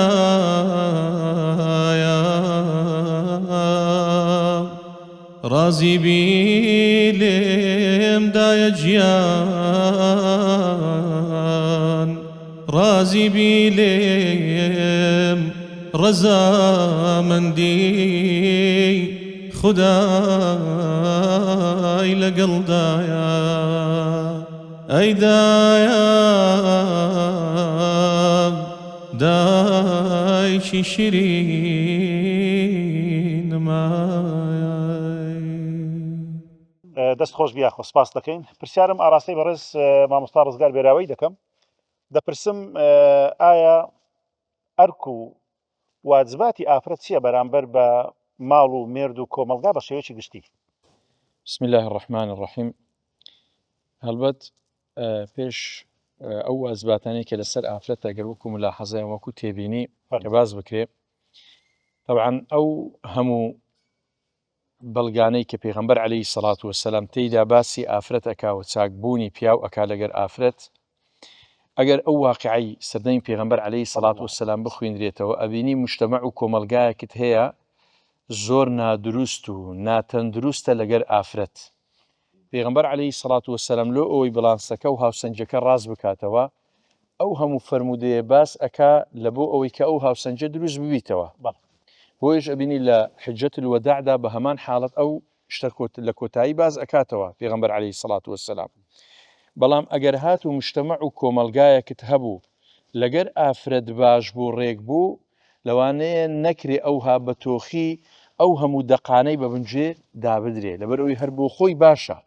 ڕازی بی لێم دایە گیان ڕازی بی لێم ڕەزامەندی خودای لەگەڵدایە ئەی دایە دایکی شیرینمای دەست خۆش بیاخۆ سپاس دەکەین پرسیارم ئاراستەی بەڕێز مامۆستا ڕزگار بێراوەی دەکەم دەپرسم ئایا ئەرک و واجباتی ئافرەت چییە بەرامبەر بە ماڵ و مێرد و کۆمەلگا بە شێوەیەکی گشتی بسم الله الرحمن الرحیم هەڵبەت پێش ئەو واجباتانەی کە لەسەر ئافرەت ئەگەر وەکو ملاحەزە وەکو تێبینی کە باز بکرێ طبعا ئەو هەموو بەڵگانەی کە پێغەمبەر عەلەیهی سەڵات وەسەلام تێیدا باسی ئافرەت ئەکا و چاکبوونی پیا و ئەکا لەگەر ئافرەت ئەگەر ئەو واقعی سەردەمی پێغەمبەر عەلەیهی سەڵات وەسەلام بخوێنرێتەوە ئەبینی موجتەمەع و کۆمەلگایەکت هەیە زۆر نادروست و ناتەندروستە لەگەر ئافرەت پێغەمبەر عەلەیهی سەڵات وەسەلام لۆ ئەوەی بەڵانسەکە و هاوسەنجەکە ڕاست بکاتەوە ئەو هەموو فەرمودەیە باس ئەکا لە بۆ ئەوەی کە ئەو هاوسەنجە دروست ببیتەوە بۆیش ئەبینی لە حجەت الوداعدا بە هەمان حاڵەت ئەو شتە لە کۆتایی باز ئەکاتەوە پێغەمبەر عەلەیهی سەڵات وەسەلام بەڵام ئەگەر هات و مجتەمەع و کۆمەلگایەکت هەبوو لەگەر ئافرەت باش بوو ڕێک بوو لەوانەیە نەکرێ ئەوها بە تۆخی ئەو هەموو دەقانەی بە بنجێ دابدرێ لەبەرەوەی هەر بۆ خۆی باشە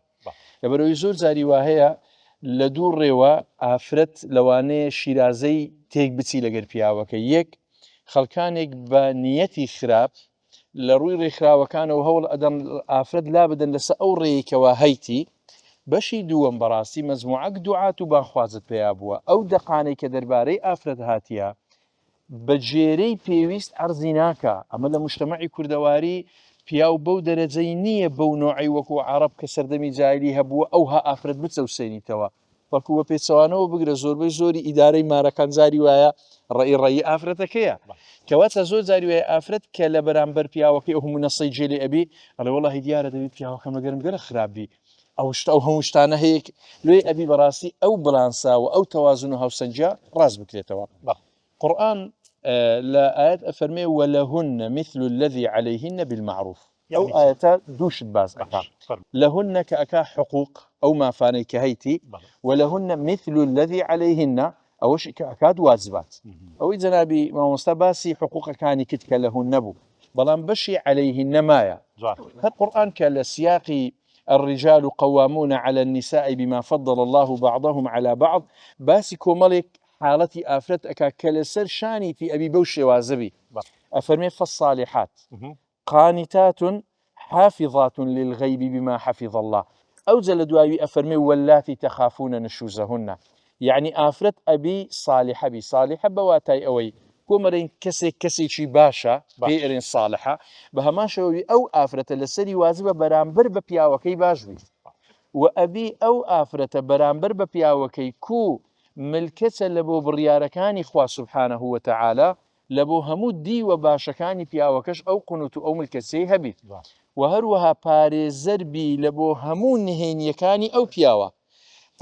لەبەرەوەی زۆر جاری وا هەیە لە دوو ڕێوە ئافرەت لەوانەیە شیرازەی تێک بچی لەگەر پیاوەکە یەک خەڵکانێک بە نیەتی خراپ لە ڕووی ڕێکخراوەکانەوە هەوڵ ئەدەن ئافرەت لا بدەن لەسەر ئەو ڕێیەکەوە هەیتی بەشی دووەم بەڕاستی مەزموعەک دوعات و باخوازت پێیا بووە ئەو دەقانەی کە دەربارەی ئافرەت هاتیە بە جێرەی پێویست عەرزی ناکە ئەمە لە مجتەمەعی کوردەواری پیاو بەو دەرەجەی نییە بەو نوعی وەکو عەرەب کە سەردەمی جاهیلی هەبووە ئەوها ئافرەت بچەوسێنیتەوە بەڵکو بە پێچەوانەوە بگرە زۆربەی زۆری ئیدارەی مارەکان جاری وایە ڕێی ئافرەتەکەیە کەواتە زۆر جاری وایە ئافرەت کە لە بەرامبەر پیاوەکەی ئەو هەموو نەسەی جێلێ ئەبی ئەڵێ وەڵڵاهی دیارە دەبێت پیاوەکەم لەگەرم گەرە خراپبی ئەو هەموو شتانە هەیە لێ ئەبی بەڕاستی ئەو بڵانساوە ئەو تەوازن و هاوسەنجە ڕاست بکرێتەوە قورئان لا آيات أفرمي ولهن مثل الذي عليهن بالمعروف أو آيات دوشت باز أكا لهن كأكا حقوق أو ما فاني كهيتي ولهن مثل الذي عليهن أو شيء كأكاد واجبات أو إذا نبي ما مستباسي حقوق كان كتك لهن بو بلان بشي عليهن مايا القرآن كالسياق الرجال قوامون على النساء بما فضل الله بعضهم على بعض باسي كومالك حالتي آفرت أكا كالسر شاني في أبي بوشي وازبي أفرمي فالصالحات قانتات حافظات للغيب بما حفظ الله أو جلدواوي أفرمي واللاتي تخافون نشوزهن يعني آفرت أبي صالحة بي صالحة بواتاي أوي كومرين كسي شي باشا بيئرين صالحة بهما شوي أو آفرت لسري وازبة برامبر ببياوكي باجوي وأبي أو آفرت برامبر ببياوكي كو ملکەتە لە بۆ بڕیارەکانی خوا سبحانه وتعالى لە بۆ هەموو دی و باشەکانی پیاوەکەش ئەو قونوت و ئەو ملکەتەی هەبیت و هەروەها پارێزەربی لە بۆ هەموو نهێنیەکانی ئەو پیاوە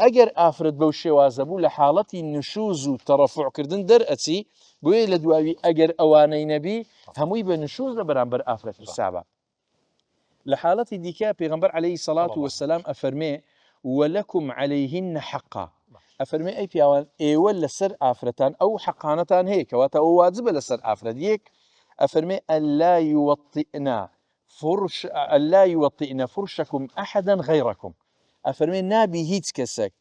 ئەگەر ئافرەت بەو شێوازە بوو لە حاڵەتی نشوز و تەڕەفوعکردن دەرئەچی بۆیە لە دواوی ئەگەر ئەوانەی نەبی هەمووی بە نشوز لە بەرامبەر ئافرەت حسابە لە حاڵەتی دیکە پێغەمبەر عەلەیهی سەڵات وەسەلام ئەفەرمێ ولەکم عەلەیهن حەقا ئەفەرمێ ئەی پیاوان ئێوە لەسەر ئافرەتان ئەو حەقانەتان هەیە کەواتە ئەو واجبە لەسەر ئافرەت یەک ئەفەرمێ ئەلا یوەطئنە فرشەکم ئەحەدەن غەیڕەکم ئەفەرمێ نابی هیچ کەسێک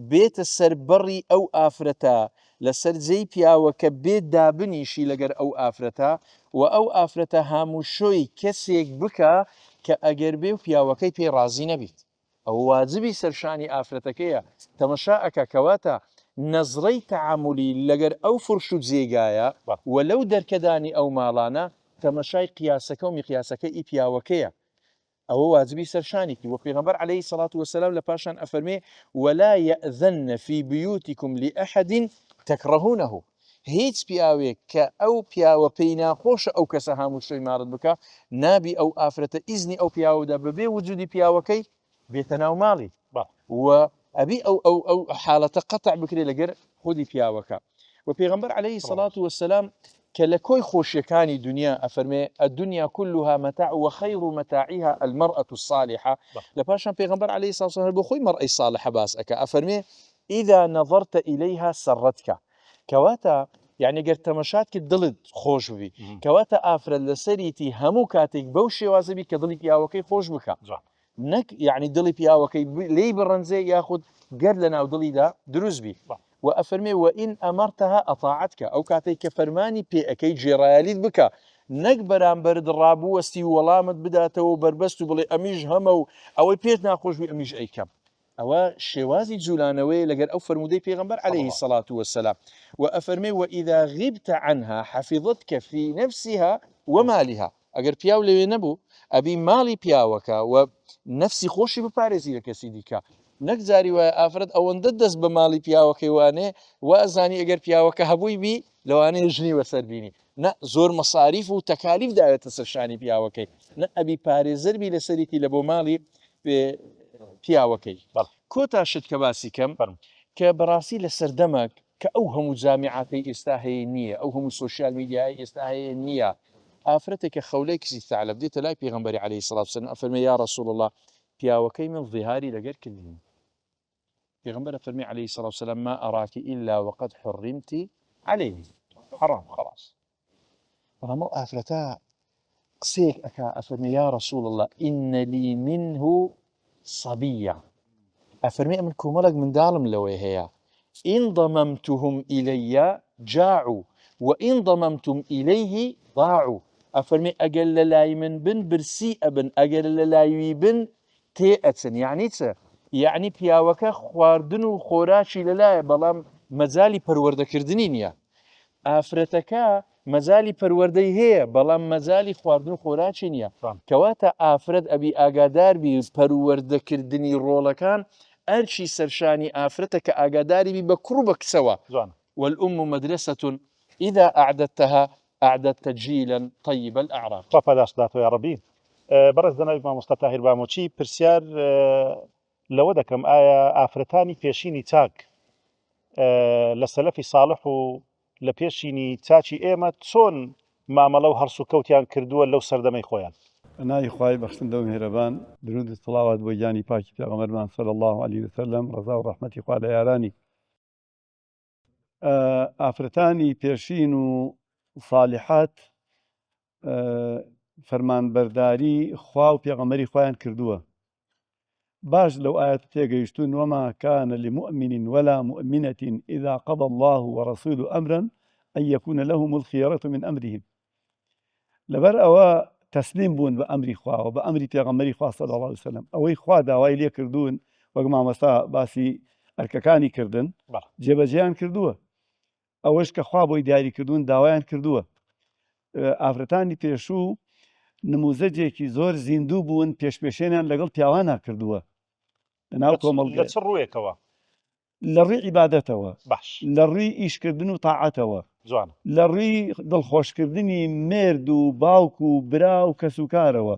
بێتە سەربەڕی ئەو ئافرەتە لەسەر جێی پیاوەکە بێت دابنیشی لەگەر ئەو ئافرەتە و ئەو ئافرەتە هاموشۆی کەسێک بکە کە ئەگەر بێ و پیاوەکەی پێی ڕازی نەبیت ئەو واجبی سەرشانی ئافرەتەکەیە تەمەشا ئەکە کەواتە نەزڕەی تەعاملی لەگەر ئەو فرش و جێگایە و لەو دەرکەدانی ئەو ماڵانە تەمەشای قیاسەکە و میقیاسەکە ئی پیاوەکەیە ئەوە واجبی سەرشانێکی وە پێغەمبەر عەلەیهی سەڵات وەسەلام لە پاشان ئەفەرمێ ولا يأذن في بيوتكم لأحد تكرهونه هیچ پیاوێک کە ئەو پیاوە پێی ناخۆشە ئەو کەسە هاموشۆی مارت بکە نابی ئەو ئافرەتە ئیزنی ئەو پیاوەدا بەبێ وجودی پیاوەکەی بێتە ناو ماڵی و ئەبی ئەو حالەتە قەتع بکرێ لەگەر خودی پیاوەکە و پێغەمبەر عەلەیهی سەڵات وەسەلام کە لە کۆی خۆشیەکانی دنیا ئەفەرمێ الدنيا كلها متاع وخير متاعها المرأة الصالحة لە پاشان پێغەمبەر عەلەیهی سەڵات وەسەلام بۆ خۆی مەرئەی صالحە باس ئەکا ئەفەرمێ إذا نظرت إليها سرتك کەواتە یعنی گەر تەمەشات کرد دڵت خۆش بی کەواتە ئافرەت لەسەریتی هەموو کاتێک بەو شێوازەبی کە دڵی پیاوەکەی خۆش بکە نەک یعنی دڵی پیاوەکەی لێی بڕەنجێ یاخود گەر لە ناو دڵیدا دروست بی و ئەفەرمێ وئین ئەمەرتەها ئەطاعەتکە ئەو کاتێک کە فەرمانی پێ ئەەکەی جێڕایەلیت بکە نەک بەرامبەرت ڕابووەستی وەڵامت بداتەوە بربەست و بڵێ ئەمیش هەمە و ئەوەی پێت ناخۆشبی ئەمیش ئەیکەم ئەوە شێوازی جوولانەوەی لەگەر ئەو فرموودەی پێغەمبەر عليه الصلاة والسلام وأفرمي وإذا غبت عنها حفظتك في نفسها ومالها ئەگەر پیاو لەوێ نەبوو ئەبی ماڵی پیاوەکە و نفسی خۆشی بپارێزی لە کەسی دیکە نەک جاری وایە ئافرەت ئەوەندە دەست بە ماڵی پیاوەکەی وانێ وازانی ئەگەر پیاوەکە هەبووی بی لەوانەیە ژنی وەسەر بینی نە زۆر مەساریف و تەکالیف داوێتە سەرشانی پیاوەکەی نە ئەبی پارێزەربی لەسەریتی لە بۆ ماڵی پیاوەکەی کۆتا شت کە باسی کەم کە بەڕاستی لە سەردەمەک کە ئەو هەموو جامعاتی ئێستا هەیە نییە ئەو هەموو سوۆسیال میدیای ئێستا هەیە نییە ئافرەتێکە خەولەی کسی ثعلب دێتە لای پێغەمبەری عليه الصلاة والسلام ئەفەرمێ یا رسول الله پیاوەکەی من ظهاری لەگەر کردین پێغەمبەر ئەفەرمێ عليه الصلاة والسلام ما أراك إلا وقد حرمت عليه حرام خلاص بەڵام ئەو ئافرەتە قسەیەک ئەکا ئەفەرمێ یا رسول الله إن لي منه صبية ئەفەرمێ من کۆمەڵێک منداڵم لەوەی هەیە إن ضممتهم إلي جاعوا وإن ضممتم إليه ضاعوا ئەفەرمێ ئەگەر لە لای من بن برسی ئەبن ئەگەر لە لایوی بن تێ ئەچن یعنی چە یعنی پیاوەکە خواردن و خۆراکی لەلایە بەڵام مەجالی پەروەردەکردنی نییە ئافرەتەکە مەجالی پەروەردەی هەیە بەڵام مەجالی خواردن و خۆراکی نییە کەواتە ئافرەت ئەبی ئاگادار بی پەروەردەکردنی ڕۆڵەکان ئەرچی سەرشانی ئافرەتە کە ئاگاداری بی بە کوڕ بە کچەوە والأم مدرسة إذا أعددتها أعددت جيلا طيب الأعراق فداش داتو يا ربي برز دەناوی مامۆستا تاهیر بامۆچی پرسیار لەوە دەکەم ئایا ئافرەتانی پێشینی چاک لە سەلەفی ساڵح و لە پێشینی چاچی ئێمە چۆن مامەڵە و هەرس و کەوتیان کردووە لەو سەردەمەی خۆیان نای خوای بەخشندە و میهرەبان درود و سڵاوات بۆ گیانی پاکی پێغەمبەرمان صلی الله عليه وسلم ڕەزا و ڕەحمەتی خوا لە یارانی ئافرەتانی پێشین و صالحات فەرمانبەرداری خوا و پێغەمبەری خۆیان کردووە باش لەو ئاەت تێگەیشتون وما كان لمؤمن ولا مؤمنة إذا قضى الله ورسوله أمرا أن يكون لهم الخيرة من أمرهم لەبەر ئەوە تەسلیم بوون بە ئەمری خوا و بە ئەمری پێغەمبەری خوا صلی الله عليه وسلم ئەوەی خوا داوای لێ کردوون وەک مامۆستا باسی ئەرکەکانی کردن جێبەجێیان کردووە ئەوەش کە خوا بۆی دیاری کردوون داوایان کردووە ئافرەتانی پێشوو نموزەجێکی زۆر زیندوو بوون پێشپێشێنیان لەگەڵ پیاوانە کردووە لەناو کۆمەڵگە لە چ ڕوویەکەوە لە ڕووی عیبادەتەوە باش لە ڕووی ئیشکردن و تاعەتەوە جوان لە ڕووی دڵخۆشکردنی مێرد و باوک و برا و کەسوکارەوە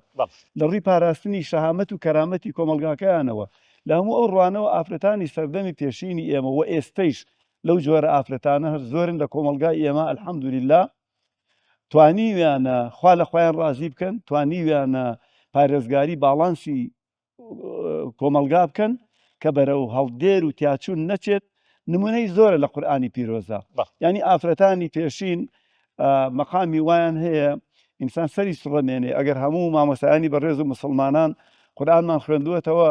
لە ڕووی پاراستنی شەهامەت و کەرامەتی کۆمەلگاکەیانەوە لە هەموو ئەو ڕوانەوە ئافرەتانی سەردەمی پێشینی ئێمە و ئێستەیش لەو جۆرە ئافرەتانە هەر زۆرن لە کۆمەلگای ئێمە الحەمدولله توانیویانە خوا لە خۆیان ڕازی بکەن توانیویانە پارێزگاری باڵانسی کۆمەلگا بکەن کە بەرەو هەڵدێر و تیاچوون نەچێت نمونەی زۆرە لە قورئانی پیرۆزە ینی ئافرەتانی پێشین مەقامی وایان هەیە ئینسان سەری سڕەمێنێ ئەگەر هەموو مامۆستایانی بەڕێز و مسلمانان قورئانمان خوێندووەتەوە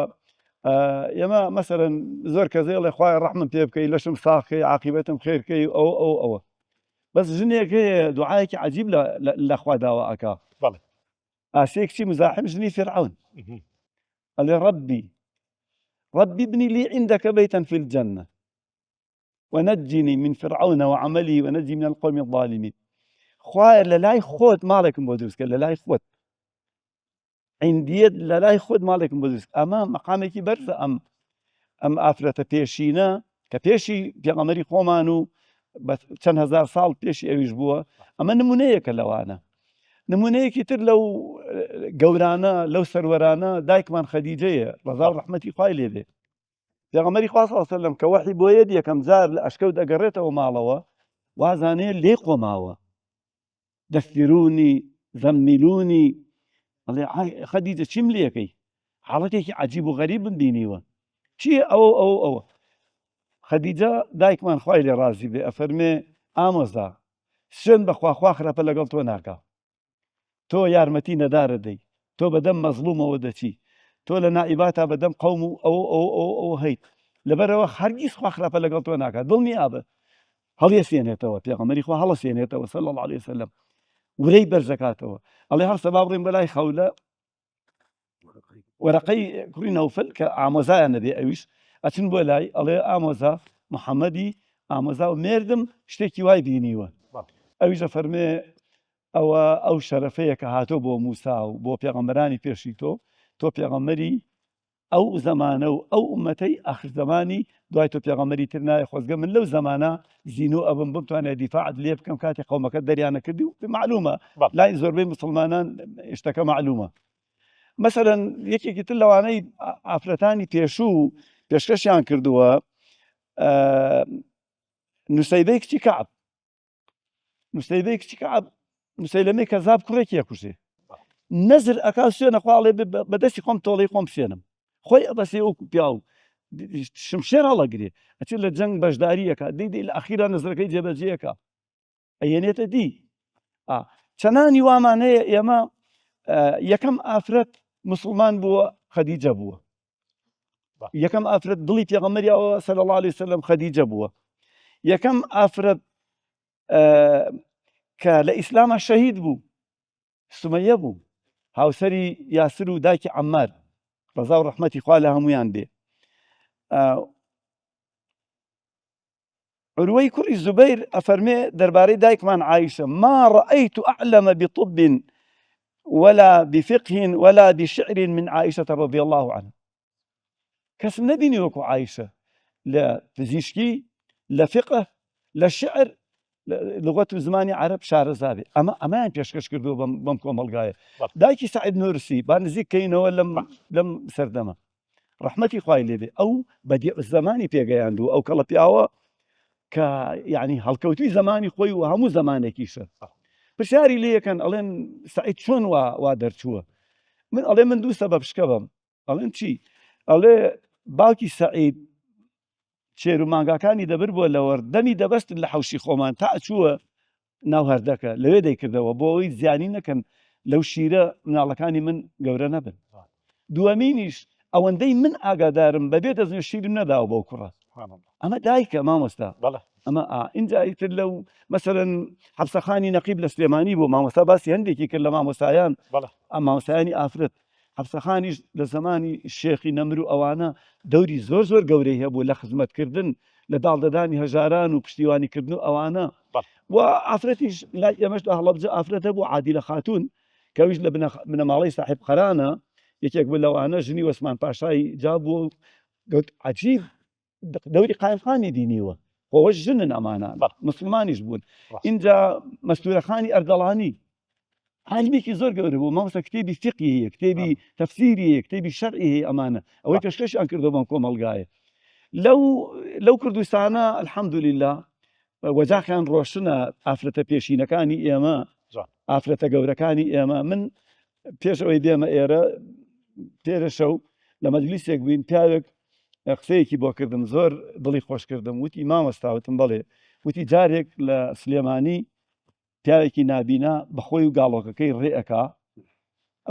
ئێمە مەسەرەن زۆر کەسێڵێ خوای ڕەحمم پێ بکەی لەشم ساخی عاقبەتم خێرکەی ئەوە بەس ژنێک هەیە دوعایەکی عەجیب لە خوا داوا ئەکا ئاسیە کچی مزاحم ژنی فیرعەون ئەڵێ ربي ابني لي عندك بيتا في الجنة ونجني من فرعون وعمله ونجني من القوم الظالمين خوای لەلای خۆت ماڵێکم بۆ دروست کرد لەلای خۆت عیندیت لەلای خۆت ماڵێکم بۆ دروست ئەمە مەقامێکی بەرزە ئەم ئافرەتە پێشینە کە پێشی پێغەمبەری خۆمان و چەند هەزار ساڵ پێشی ئەویش بووە ئەمە نمونەیەکە لەوانە نمونەیەکی تر لەو گەورانە لەو سەروەرانە دایکمان خەدیجەیە ڕەزا و ڕەحمەتی خوای لێ بێ پێغەمبەری خوا صلی الله علیه وسلم کە وحی بۆ یەک یەکەم جار لە ئەشکەوت دەگەڕێتەوە ماڵەوە وازانەیە لێ قۆماوە دەستیرونی زەممیلونی ئەڵێ خەدیجە چیم لێەکەی حاڵەتێکی عەجیب و غەریبم بینیوە چییە ئەوە خەدیجە دایکمان خوای لێ ڕازی بێ ئەفەرمێ ئامۆزا سوێن بەخوا خوا خراپە لەگەڵ تۆ ناکا تۆ یارمەتی نەدارە دەی تۆ بەدەم مەزلومەوە دەچی تۆ لە نائیباتە بەدەم قەوم و ئەو هەیت لەبەرەوە هەرگیز خوا خراپە لەگەڵ تۆ ناکات دڵنی ئابە هەڵیەسێنێتەوە پێغەمبەری خوا هەڵەسێنێتەوە صلی الله عليه وسلم ورەی بەرزەکاتەوە ئەڵێ هەر سەبا بڕێن بەلای خەولە وەرەقەی کوڕی نەوفەل کە ئامۆزایان نەبێ ئەویش ئەچن بۆ لای ئەڵێ ئامۆزا محەممەدی ئامۆزا و مێردم شتێکی وای بینیوە ئەویشە فەرمێ ئەوە ئەو شەرەفەیە کە هاتۆ بۆ موسا و بۆ پێغەمبەرانی پێشی تۆ پێغەمبەری ئەو زەمانە و ئەو ئومەتەی ئاخر زەمانی دوای تۆ پێغەمبەری تر نایە خۆزگە من لەو زەمانە زینۆ ئەبم بتوانێت دیفاعت لێ بکەم کاتی قەومەکە دەریانە کردی و معلومە لای زۆربەی مسلمانان شتەکە معلومە مەسەلەن یەکێکی تر لەوانەی ئافرەتانی پێشوو پێشکەشیان کردووە نوسەیبەی کچی کەعب نوسەیبەی کچی کەعب نوسەیلەمەی کەزاب کوڕێکی ئەکوژێ نەزر ئەکا سوێنە خواڵێ بەدەستی خۆم تۆڵەی خۆم بسێنم خۆی ئەبەسێ وەکو پیا و شمشێر هەڵەگرێ ئەچێت لە جەنگ بەشداریەکە دەی لە ئەخیرا نەزرەکەی جێبەجێەکە ئەهێنێتە دی چەنانی وامان هەیە ئێمە یەکەم ئافرەت مسلمان بووە خەدیجە بووە یەکەم ئافرەت دڵی پێغەمبەریەوە صلی الله عليه وسلم خەدیجە بووە یەکەم ئافرەت کە لە ئیسلامە شەهید بوو سومەیە بوو هاوسەری یاسر و دایکی عەمار ڕەزا و ڕەحمەتی خوا لە هەمویان بێ عروەی کوڕی زوبەیر ئەفەرمێ دەربارەی دایکمان عایشە ما رأيت أعلم بطب ولا بفقه ولا بشعر من عائشة رضي الله عنها کەسم نەبینی وەکو عایشە لە پزیشکی لە فقه لە شعر لغەت و زمانی عەرەب شارەزابێ ئەمەیان پێشکەش کردووە بەم کۆمەڵگایە دایکی سەعید نورسی با نزیک کەینەوە لەم سەردەمە ڕەحمەتی خوای لێبێ ئەو بەدیع زەمانی پێگەیاندوو ئەو کەڵە پیاوە کە یعنی هەڵکەوتوی زەمانی خۆی و هەموو زەمانێکیشە پرسیاری لێ یەکەن ئەڵێن سەعید چۆن وا دەرچووە من ئەڵێ من دوو سەبەب شکە بم ئەڵێن چی ئەڵێ باوکی سەعید چێر و مانگاکانی دەبر بۆ لەوەر دەمی دەبەست لە حەوشی خۆمان تا ئەچووە ناو هەردەکە لەوێ دەیکردەوە بۆ ئەوەی زیانی نەکەن لەو شیرە مناڵەکانی من گەورە نەبن دووەمینیش ئەوەندەی من ئاگادارم بەبێ دەزنێ شیرم نەداوە بۆ کوڕە ئەمە دایکە مامۆستا ئەمە ئینجا ئیتر لەو مەسەلەن حەفسەخانی نەقیب لە سلێمانی بوو مامۆستا باسی هەندێکی کرد لە مامۆستایان مامۆستایانی ئافرەت حەفسەخانیش لە زمانی شێخی نەمر و ئەوانە دەوری زۆر گەورەی هەبوو لە خزمەتکردن لە داڵدەدانی هەژاران و پشتیوانیکردن و ئەوانە و ئافرەتیش لای ئێمەش لە هەڵەبجە ئافرەتە بوو عادیلە خاتون کەویش لە بنەماڵەی ساحب قەرانە یەکێک بوو لەوانە ژنی وەسمان پاشای جابوو گوت عەجیب دەوری قایمخانی دینیوە خۆوە ژنن ئەمانە مسلمانیش بوون اینجا مەستورەخانی ئەردەڵانی عالمێکی زۆر گەورە بوو مامۆستا کتێبی فقهی هەیە کتێبی تەفسیری هەیە کتێبی شەرعی هەیە ئەمانە ئەوەی پێشکەشیان کردەوە بەم کۆمەڵگایە لەو کوردستانە الحەمدولله وەجاخیان ڕۆشنە ئافرەتە پێشینەکانی ئێمە ئافرەتە گەورەکانی ئێمە من پێش ئەوەی دێمە ئێرە تێرە شەو لە مەجلیسێک بووین پیاوێک قسەیەکی بۆ کردم زۆر دڵی خۆش کردم وتی مامۆستاوتم بەڵێ وتی جارێک لە سلێمانی پیاوێکی نابینا بەخۆی و گاڵۆکەکەی ڕێئەکا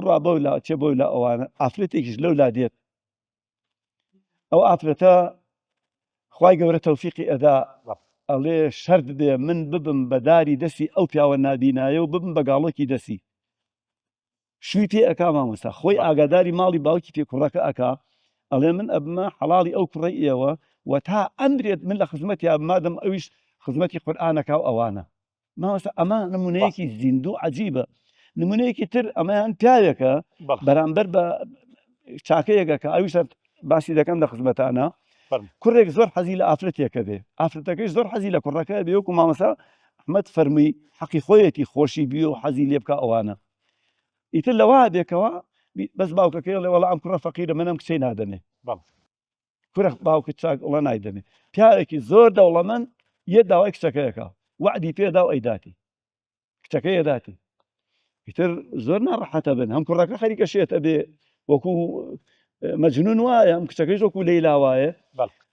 ڕوا بەولا چێ بۆ لە ئەوانە ئافرەتێکیش لەو لا دێت ئەو ئافرەتە خوای گەورە تەوفیقی ئەدا ئەڵێ شەرت دێ من ببم بەداری دەستی ئەو پیاوە نابینایە و ببم بە گاڵۆکی دەستی شووی پێ ئەکا مامۆستا خۆی ئاگاداری ماڵی باوکی پێ کوڕەکە ئەکا ئەڵێ من ئەبمە حەڵاڵی ئەو کوڕی ئێوە و تا ئەمرێت من لە خزمەتی مادەم ئەویش خزمەتی قورئانەکە و ئەوانە مامۆستا ئەمە نمونەیەکی زیندوو عەجیبە نمونەیەکی تر ئەمەیان پیاوێکە بەرامبەر بە چاکەیەکە کە ئەویش باسی دەکەم لە خزمەتانە کوڕێک زۆر حەزی لە ئافرەتێکە بێ ئافرەتەکەش زۆر حەزی لە کوڕەکە بێ وەکو مامۆستا ئەحمەد فەرمووی حەقی خۆیەتی خۆشی بیە و حەزی لێ بکە ئەوانە ئیتر لەوا بێکەوە بەس باوکەکەی لێ وەڵام کوڕە فەقیرە منم کچەی نادەمێ کوڕە باوکت چاک وڵە نایدەمێ پیاوێکی زۆر دەوڵەمەند یە داوای کچەکەیەکە وعدی پێدا و ئەیداتی کچەکەی ئەداتی ئیتر زۆر ناڕەحەتە بن هەم کوڕەکە خەریکە شێتە بێ وەکو مەجنون وایە ئەم کچەکەیش وەکو لەیلا وایە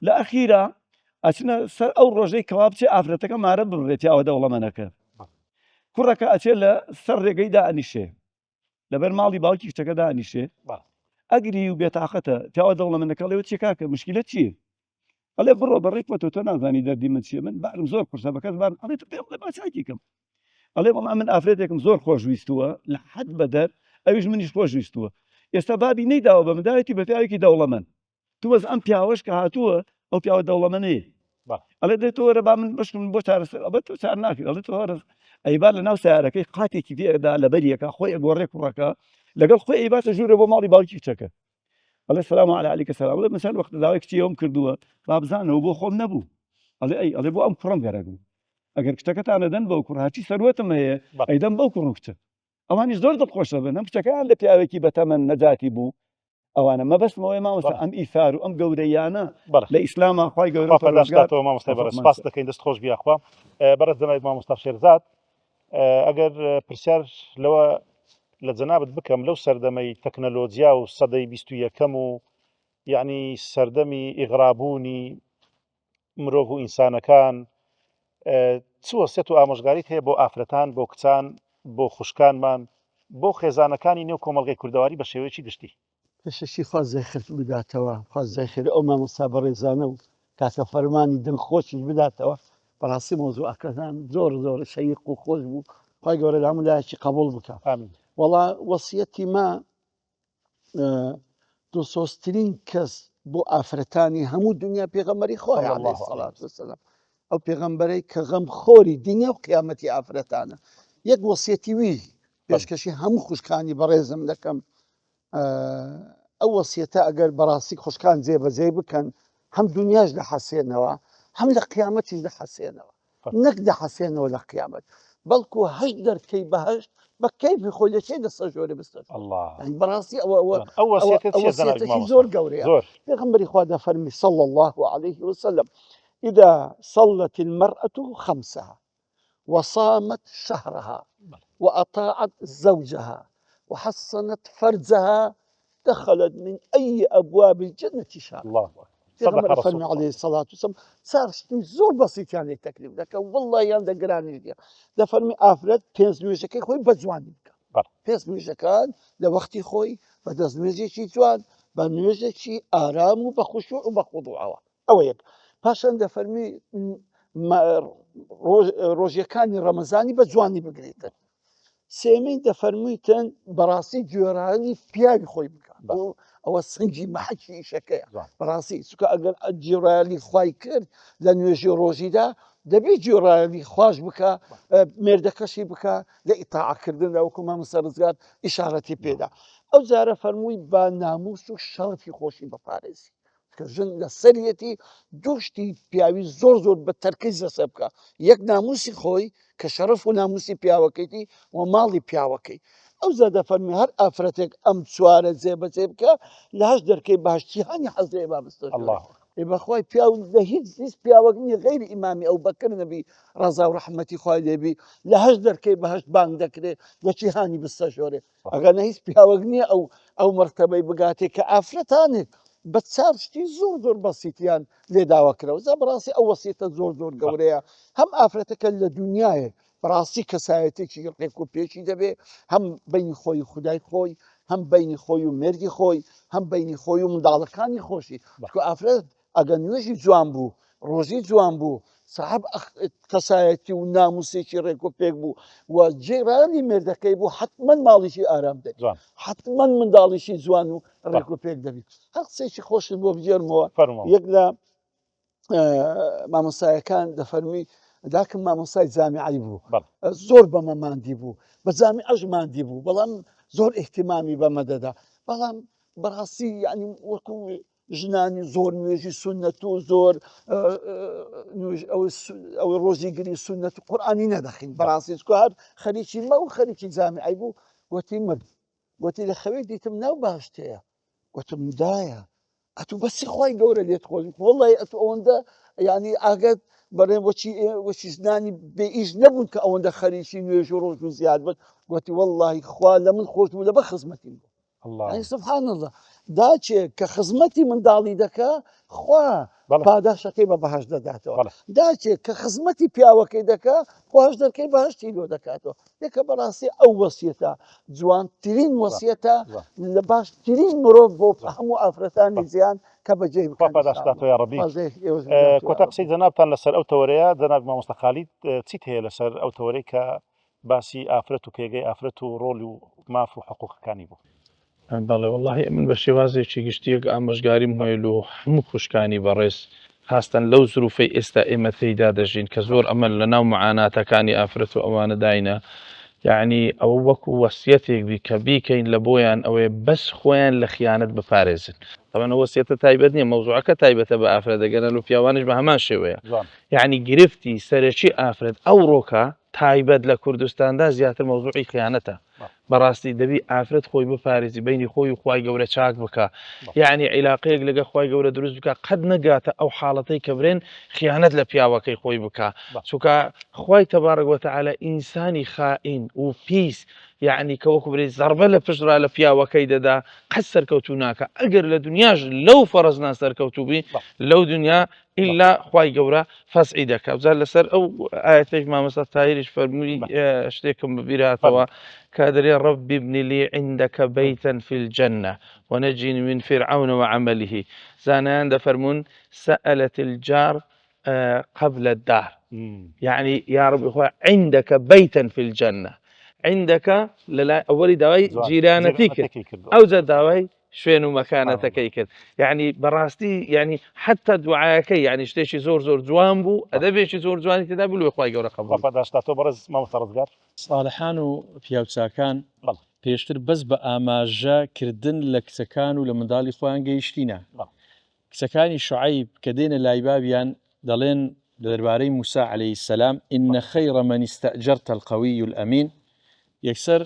لە ئەخیرا ئەچنە سەر ئەو ڕۆژەی کەوا بچێ ئافرەتەکە مارە ببڕێت یاوە دەوڵەمەنەکە کوڕەکە ئەچێ لە سەر ڕێگەی دائەنیشێ لەبەر ماڵی باوکی کچەکە دائەنیشێ ئەگری و بێتاقەتە پیاوە دەوڵەمەندەکەڵێەوە چی کاکە مشکلە چییە؟ ئەڵێ بڕۆ بەڕێکوەوە تۆ نازانی دەردی من چیە من بارم زۆر قورسە بە کەس بارم ئەڵێ پێ بڵێ باشاکیکەم ئەڵێ بەڵام من ئافرێتێکم زۆر خۆشویستووە لە حەد بەدەر ئەویش منیش خۆشویستووە ئێستا بابی نەیداوە بە منداوێتی بە پیاوێکی دەوڵەمەند تو بەس ئەم پیاوەش کە هاتووە ئەو پیاوە دەوڵەمەندەیە ئەڵێ دێت تۆ وەرە با من بشم بۆ چارەسەر ئەڵێ تۆ چار ناکەی ئەڵێ تۆ هەرە ئەیبا لە ناو سیارەکەی قاتێکی پێدا لە بەریەکە خۆی گۆڕێ کوڕەکە لەگەڵ خۆی ئەیباتە ژوورە بۆ ماڵی باوکی کچەکە ئەڵێ سەلام عەلەیکە سەلام ئەڵێ مەسەن وەختە داوای کچیەوەم کردووە با بزانەوە بۆ خۆم نەبوو ئەڵێ ئەی ئەڵێ بۆ ئەم کوڕم گەرەک بوو ئەگەر کچەکەتانە دەن بەو کوڕ هاچی سەروەتم هەیە ئەیدەم بەو کوڕ و کچە ئەوانیش زۆر دڵخۆشە بن ئەم کچەکەیان لە پیاوێکی بەتەمەن نەجاتی بوو ئەوانە مەبەستمەوەی مامۆستا ئەم ئیثار و ئەم گەورەیانە لە ئیسلامە خوای گەورە پەروەردگارەوە مامۆستای بەڕێز سپاس دەکەین دەست خۆش بیاخوا بەڕێز جەناب مامۆستا شێرزاد ئەگەر پرسیار لەوە لە جەنابەت بکەم لەو سەردەمەی تەکنەلۆجیا و سەدەی 21ەم و یعنی سەردەمی ئیغرابوونی مرۆڤ و ئینسانەکان چ وەسیەت و ئامۆژگاریت هەیە بۆ ئافرەتان بۆ کچان بۆ خوشکانمان بۆ خێزانەکانی نێو کۆمەڵگەی کوردەواری بە شێوەیەکی گشتی پێشەشی خوازای خرت بداتەوە خوازای خێر ئەو مامۆستا بەڕێزانە و کاتە فەرمانی دڵخۆشیش بداتەوە بەڕاستی مۆزوعەکەتان زۆر زۆر شەیق و خۆش بوو خوای گەورە لە هەموو لایەکی قبوڵ بکە وەڵا وەسیەتی ما دڵسۆزترین کەس بۆ ئافرەتانی هەموو دنیا پێغەمبەری خۆی عەلەیهی سەڵات وەسەلام ئەو پێغەمبەرەی کە غەمخۆری دنیا و قیامەتی ئافرەتانە یەک وەسیەتی وی پێشکەشی هەموو خوشکانی بەڕێزم دەکەم ئەو وەسیەتە ئەگەر بەڕاستی خوشکان جێبەجێ بکەن هەم دنیاش دەحەسێنەوە هەم لە قیامەتیش دەحەسێنەوە نەک دەحەسێنەوە لە قیامەت بەڵکو هەشت دەرکەی بەهەشت بە کەیفی خۆی لە چێ دەسەژۆرە بستە بەڕاستی ئەوە زۆر گەورەیە پێغەمبەری خوا دەفەرمی صلی الله عليه وسلم إذا صلت المرأة خمسها وصامت شهرها وأطاعت زوجها وحصنت فرجها دخلت من أي أبواب الجنة شاء الله پێغەمبەر فەرمی عەلەیهی سەڵات وسەلام چارشتی زۆر بەسیتیان لێ تەکلیف دەکە وەڵڵی یان دەگرانی دیە دەفەرمی ئافرەت پێنج نوێژەکەی خۆی بە جوانی بکە پێنج نوێژەکان لە وەختی خۆی بە دەست نوێژێکی جوان بە نوێژێکی ئارام و بە خوشوع و بە خوضوعەوە ئەوە یەک پاشان دەفەرمی ڕۆژیەکانی ڕەمەزانی بە جوانی بگرێتن سێمەی دەفەرموویتن بەڕاستی گوێڕانی پیاوی خۆی بکە ئەوە سنگی مەحەکی ئیشەکەیە بەڕاستی چونکە ئەگەر گوێڕایەلی خوای کرد لە نوێژی ڕۆژیدا دەبێت گوێڕایەلی خوش بکە مێردەکەشی بکە لە ئیتاعەکردن لەوەکو مامۆستا ڕزگار ئیشارەتی پێدا ئەو جارە فەرمووی با ناموس و شەڕەفی خۆشی بەپارێزی کە ژن لە سەرەتی دوشتی پیاوی زۆر زۆر بە تەرکیز لەسەر بکە یەک ناموسی خۆی کە شەرەف و ناموسی پیاوەکەیتی و ماڵی پیاوەکەی ئەو زادە فەرمی هەر ئافرەتێک ئەم چوارە جێبەجێ بکە لە هەشت دەرکەی باشتیهانی حەزێ بابستە بەخوای پیاو لە هیچ پیاوەک نییە غەیری ئیمامی ئەو بەکر نەبی ڕەزا و ڕەحمەتی خوای لێبی لە هەشت دەرکەی بەهشت بانگ دەکرێت لە جیهانی بستە ژۆرێ ئەگەر هیچ پیاوەک نییە ئەو مەرتەبەی بگاتێ کە ئافرەتانێک بە چار شتی زۆر زۆر بەسیتیان لێداواکرەوە زە بەڕاستی ئەو وەسیەتە زۆر زۆر گەورەیە هەم ئافرەتەکە لە دنیاە بەڕاستی کەسایەتێکی ڕێک و پێچی دەبێ هەم بینی خۆی خودای خۆی هەم بینی خۆی و مێردی خۆی هەم بینی خۆی و منداڵەکانی خۆشی ئافرەت ئەگەر نوێژی جوان بوو ڕۆژی جوان بوو صاحب کەسایەتی و ناموسێکی ڕێک و پێک بوو و جێرانی مێردەکەی بوو حتمما ماڵیشی ئارام دەبێت حتمما منداڵیشی جوان و ڕێک و پێک دەبێت هەر قسێکی خۆشت بۆ بجێرمەوە یەک لە مامۆستایەکان دەفەرمی داکم مامۆستای جامیعەی بوو زۆر بەمە ماندی بوو بە جامیعەش ماندی بوو بەڵام زۆر ئیحتیمامی بەمە دەدا بەڵام بەڕاستی یعنی وەکو ژنانی زۆر نوێژی سونەت و زۆر ئەوەی ڕۆژی گری سونەت و قورئانی نەدەخین بەڕاستی چکە هەر خەریکی مە و خەریکی جامیعەی بوو وەتی مرد وەتی لە خەوێ دیتم ناو باشتەیە وتم دایە ئەتوو بەسی خوای گەورە لێت خۆش وەڵڵی ئەتوو ئەوەندە یعنی ئاگەت بەڕێ وەچی ژنانی بێ ئیش نەبوون کە ئەوەندە خەریکی نوێژ و ڕۆژ و زیاد بن وەتی وەڵڵی خوا لە من خۆش بوو لە بە خزمەتیم بوو سبحان الله داچێت کە خزمەتی منداڵی دەکا خوا پاداشەکەی بە بەهەش دەداتەوە داچێت کە خزمەتی پیاوەکەی دەکا خواش دەکەی بەهشتی لۆ دەکاتەوە یەکە بەڕاستی ئەو وەسیەتە جوانترین وەسیەتە لە باشترین مرۆڤ بۆ هەموو ئافرەتانی زیان کە بەجێ پاداشداتۆی ڕەبی کۆتا قسەی جەنابتان لەسەر ئەو تەوەرەیە جەناب مامۆستا خالید چیت هەیە لەسەر ئەو تەوەرەی کە باسی ئافرەت و پێگەی ئافرەت و ڕۆڵی و ماف و حقوقەکانی بوو بەڵێ والله من بە شێوازێکی گشتیەک ئامۆژگاریم هەیە و هەموو خوشکانی بەڕێز خاستن لەو زروفەی ئێستا ئێمە تێیدا دەژین کە زۆر ئەمە لە ناو معاناتەکانی ئافرەت و ئەوانە داینە یعنی ئەوە وەکو وەسیەتێک بی کە بیکەین لە بۆیان ئەوەیە بەس خۆیان لە خیانەت بپارێزن طبعا وەسیەتە تایبەت نییە مەوزوعەکە تایبەتە بە ئافرەت دەگەنە و پیاوانش بە هەمان شێوەیە یعنی گرفتی سەرەکی ئافرەت ئەو ڕۆکە تایبەت لە کوردستاندا زیاتر مەوزوعی خیانەتە بەڕاستی دەبی ئافرەت خۆی بپارێزی بینی خۆی و خوای گەورە چاک بکە یعنی عیلاقەیەک لەگە خوای گەورە دروست بکە قەت نەگاتە ئەو حاڵەتەی کە برێن خیانەت لە پیاوەکەی خۆی بکە چونکە خوای تەبارەک وتەعالە ئینسانی خائین و پیس یعنی کە وەکو برێ زەربە لە پشتڕا لە پیاوەکەی دەدا قەت سەرکەوتوو ناکە ئەگەر لە دنیاش لەو فەرەزنا سەرکەوتوو بی لەو دنیا ئیلا خوای گەورە فەسعی دەکە بزار لەسەر ئەو ئاەتێک مامۆستا تاهیریش فەرمووی شتێکم ببیرهاتەوە كادري رب ابن لي عندك بيتا في الجنة ونجني من فرعون وعمله زانان دفرمون سألت الجار قبل الدار يعني يا رب إخوة عندك بيتا في الجنة عندك أول دواي جيرانتك أو زاد دواي شوين مكانتك كذا يعني براستي يعني حتى دعاءك يعني شتيشي زور جوان بو أدبيشي زور جوان تدابل وإخوة يقول قبول پاداشداتۆ بەڕێز مامۆستا ڕزگار ساڵحان و پیاوچاکان پێشتر بەس بە ئاماژەکردن لە کچەکان و لە منداڵی خۆیان گەیشتینە کچەکانی شوعەیب کە دێنە لای بابیان دەڵێن دەربارەی موسا عەلەیهی سەلام ئینە خەیڕە مەن ئیستەئجەرتە القەوییو الئەمین یەکسەر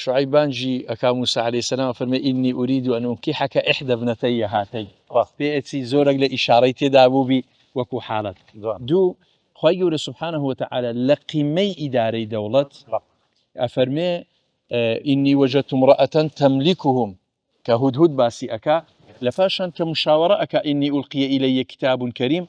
شوعەیبانجی ئەکا موسا عەلەیهی سەلام فەرمێ ئینی ئوریدو ئەن ئونکیحەکە ئیحدە ابنەتەیە هاتەی پێئەچی زۆرێک لە ئیشارەی تێدا بووبی وەکو حاڵەت دوو خوای گەورە سبحانه وتعالى لە قیمەی ئیدارەی دەوڵەت ئەفەرمێ ئینی وەجەدت امرأة تەملیکهم کە هودهود باسی ئەکا لە پاشان کە مشاوەڕە ئەکا ئینی ئولقیە ئیلەیە کتاب کەریم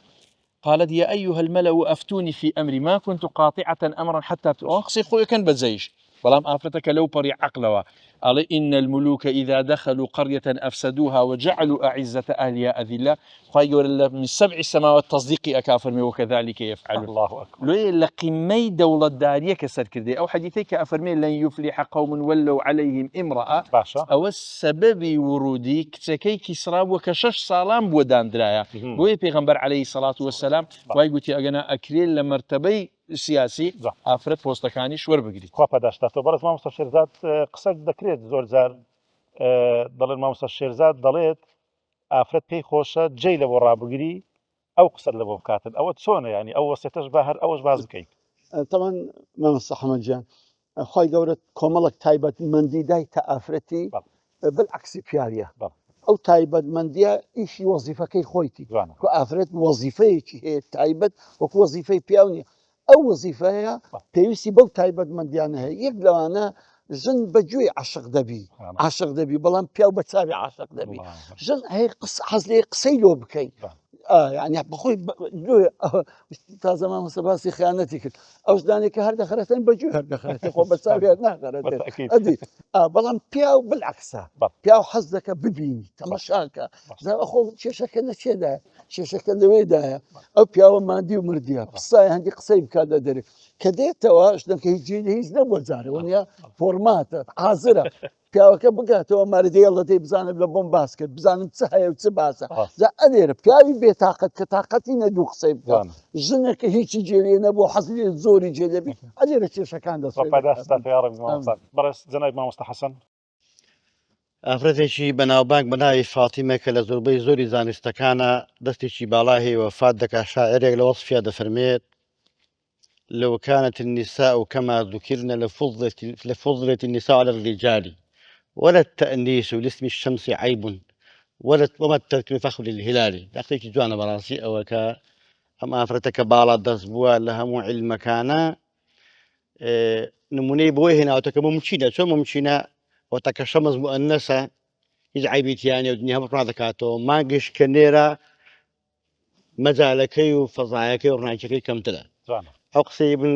قالت يا أيها الملأ أفتوني في أمري ما كنت قاطعة أمرا حتى قسەی خۆیەکەن بەجێیش بەڵام ئافرەتەکە لەو پەڕی عەقلەوە ئەڵێ إن الملوك إذا دخلوا قرية أفسدوها وجعلوا أعزة أهلها أذلة خوای گەورە من سبع سماوات تصديقي أكا فەرمێ وكذلك يفعلون الله أكبر لێ لە قیمەی دەوڵەتداریە کە سەرکردێ ئەو حەدیثەی کە ئەفەرمێ لن يفلح قوم ولوا عليهم امرأة ئەوە سەبەبی ورودی کچەکەی کیسرا بووە کە 6 ساڵان بووە دانرایە بۆیە پێغەمبەر عەلەیهی سەڵات وەسەلام وای گوتی ئەگەنا ئەکرێت لە مەرتەبەی سیاسی ئافرەت پۆستەکانی شوەر بگریت خوا پاداشداتۆ بەڕێز مامۆستا شێرزاد قسەک دەکرێت زۆر جار دەڵێن مامۆستا شێرزاد دەڵێت ئافرەت پێی خۆشە جێی لە بۆ ڕابگری ئەو قسەت لە بۆ بکاتن ئەوە چۆنە ینی ئەو وەسیەتەش بە هەر ئەوەش باز بکەیت طبعا مامۆستا حەمەدجان خوای گەورە کۆمەڵک تایبەتمەندی دایتە ئافرەتی بالعکسی پیاویە ئەو تایبەتمەندیە ئیشی وەزیفەکەی خۆیتی کە ئافرەت وەزیفەیەکی هەیە تایبەت وەکو وەزیفەی پیاو نیە ئەو وەزیفەیە پێویستی بەو تایبەتمەندیانە هەیە یەک لەوانە ژن بەگوێی عاشق دەبی بەڵام پیاو بە چاوی عاشق دەبی ژن هەیە حەز لێ قسەی لۆ بکەیت يعني بخوي تازە مامۆستا باسی خیانەتی کرد ئەو شتانێک کە هەر دەخرێتن بەگوێ هەر دەخرێت خۆ بە چاوی هەر ناخرێت بەڵام پیاو بالعکسە پیاو حەز دەکە ببینی تەماشاکە خۆ کێشەکە لە چێدایە کێشەکە لەوێدایە ئەو پیاوە مادی و مردیە قسای هەندی قسەی بکاتە دەرێ کە دێتەوە شتەکە هیچ نەبووە جارەوە نیە فۆرماتە حازرە پیاوەکە بگاتەوە ماردێڵەتی بزانم لە بۆم باس کرد بزانم چ هەیە و چ باسە ئەدێرە پیاوی بێتاقەت کە تااقەتی نەدوو قسەی بکات ژنەکە هیچی جێلێ نەبوو حەزی زۆری جێدەبی ئەدێرە کێشەکان بەڕێز جەناب مامۆستا حەسەن ئافرەتێکی بەناوبانگ بەناوی فاتیمە کە لە زۆربەی زۆری زانستەکانە دەستێکی باڵا هەیە وفات دەکا شاعرێک لە وەصفیا دەفەرمێت لو كانت النساء كما ذكرن لفضلت النساء على الرجال ولا التأنيس لاسم الشمس عيب وما التذكير فخر الهلال دقيقة جوانا براسي أو كا أما أفرتك بالا دزبوا لها مو علم كانا نموني بوي هنا وتك ممشينا شو ممشينا وتك شمس مؤنثة هیچ عیبیتیانی و دنیا هەموو ڕادەکاتەوە مانگەش کە نێرە مەجالەکەی و فەزایەکەی و ڕناکەکەی کەمترە ئەو قسەی ابن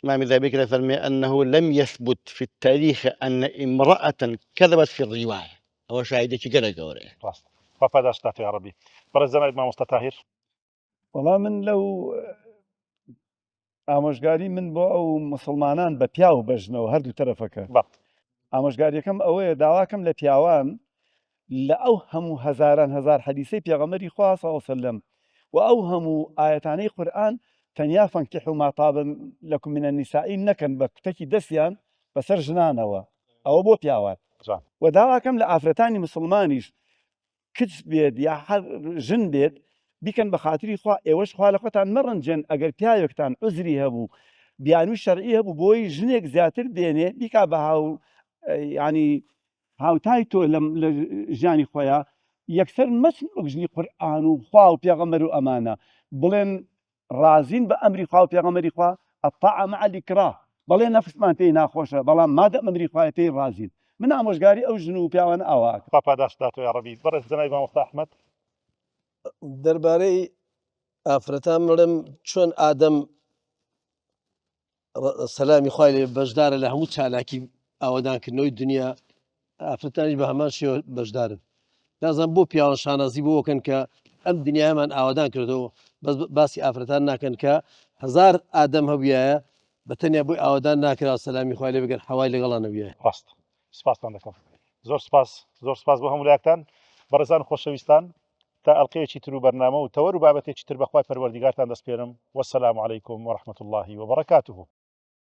الإمام الذهبي كده فرمي أنه لم يثبت في التاريخ أن امرأة كذبت في الرواية هو شاهدة كده قوري فپاداش دات يا ربي برز زمان ما مستطاهر وەڵام من لەو ئامۆژگاری من بۆ ئەو مسلمانان بە پیا و بەژنەوە هەردوو تەرەفەکە ئامۆژگاریەکەم ئەوەیە داواکەم لە پیاوان لە ئەو هەموو هەزاران هەزار حەدیثەی پێغەمبەری خوا صلی الله علیه وسلم و ئەو هەموو ئاەتانەی قورئان تەنیا فانكحوا ما طاب لكم من النساء نەکەن بە کوتەکی دەستیان بەسەر ژنانەوە ئەوە بۆ پیاوان و داواکەم لە ئافرەتانی مسلمانیش کچ بێت یا ژن بێت بیکەن بە خاتری خوا ئێوەش خوا لە خۆتان مەڕەنجێن ئەگەر پیاوێکتان عوزری هەبوو بیانووی شەرعی هەبوو بۆی ژنێک زیاتر بێنێ بیکا بە ینی هاوتای تۆ لە ژیانی خۆیان یەکسەر مەچن وەک ژنی قورئان و خوا و پێغەمبەر و ئەمانە بڵێن رازین بە ئەمری خوا و پێغەمبەری خوا الطاعة مع الإكراه بەڵێ نەفسمان پێی ناخۆشە بەڵام مادە ئەمری خوای پێی رازین من ئامۆژگاری ئەو ژن و پیاوانە ئاواکە پاداش دات یا ربی بەڕێز جەنابی مام مۆفتا ئەحمەد دەربارەی ئافرەتان مڵم چۆن ئادەم سەلامی خوای لێ بەشدارە لە هەموو چالاکی ئاوەدانکردنەوەی دنیا ئافرەتانیش بە هەمان شێوە بەشدارن نازانم بۆ پیاوان شانازی بۆکەن کە ئەم دنیامان ئاوادان کردەوە بەس باسی ئافرەتان ناکەن کە هەزار ئادەم هەبوایە بە تەنیا بۆی ئاوادان ناکرا سەلامی خوای لێ بگەن حەوای لەگەڵا نەبوایە ڕاست سپاسان دەکەم زۆر سپاس بۆ هەموو لایەکتان بەڕێزان خۆشەویستان تا ئەڵقەیەکی تر و بەرنامە و تەوەر و بابەتێکی تر بەخوای پەروەردیگارتان دەسپێرم وەسەلام عەلەیکوم وەڕەحمەتوڵڵاهی وبەڕەکاتوه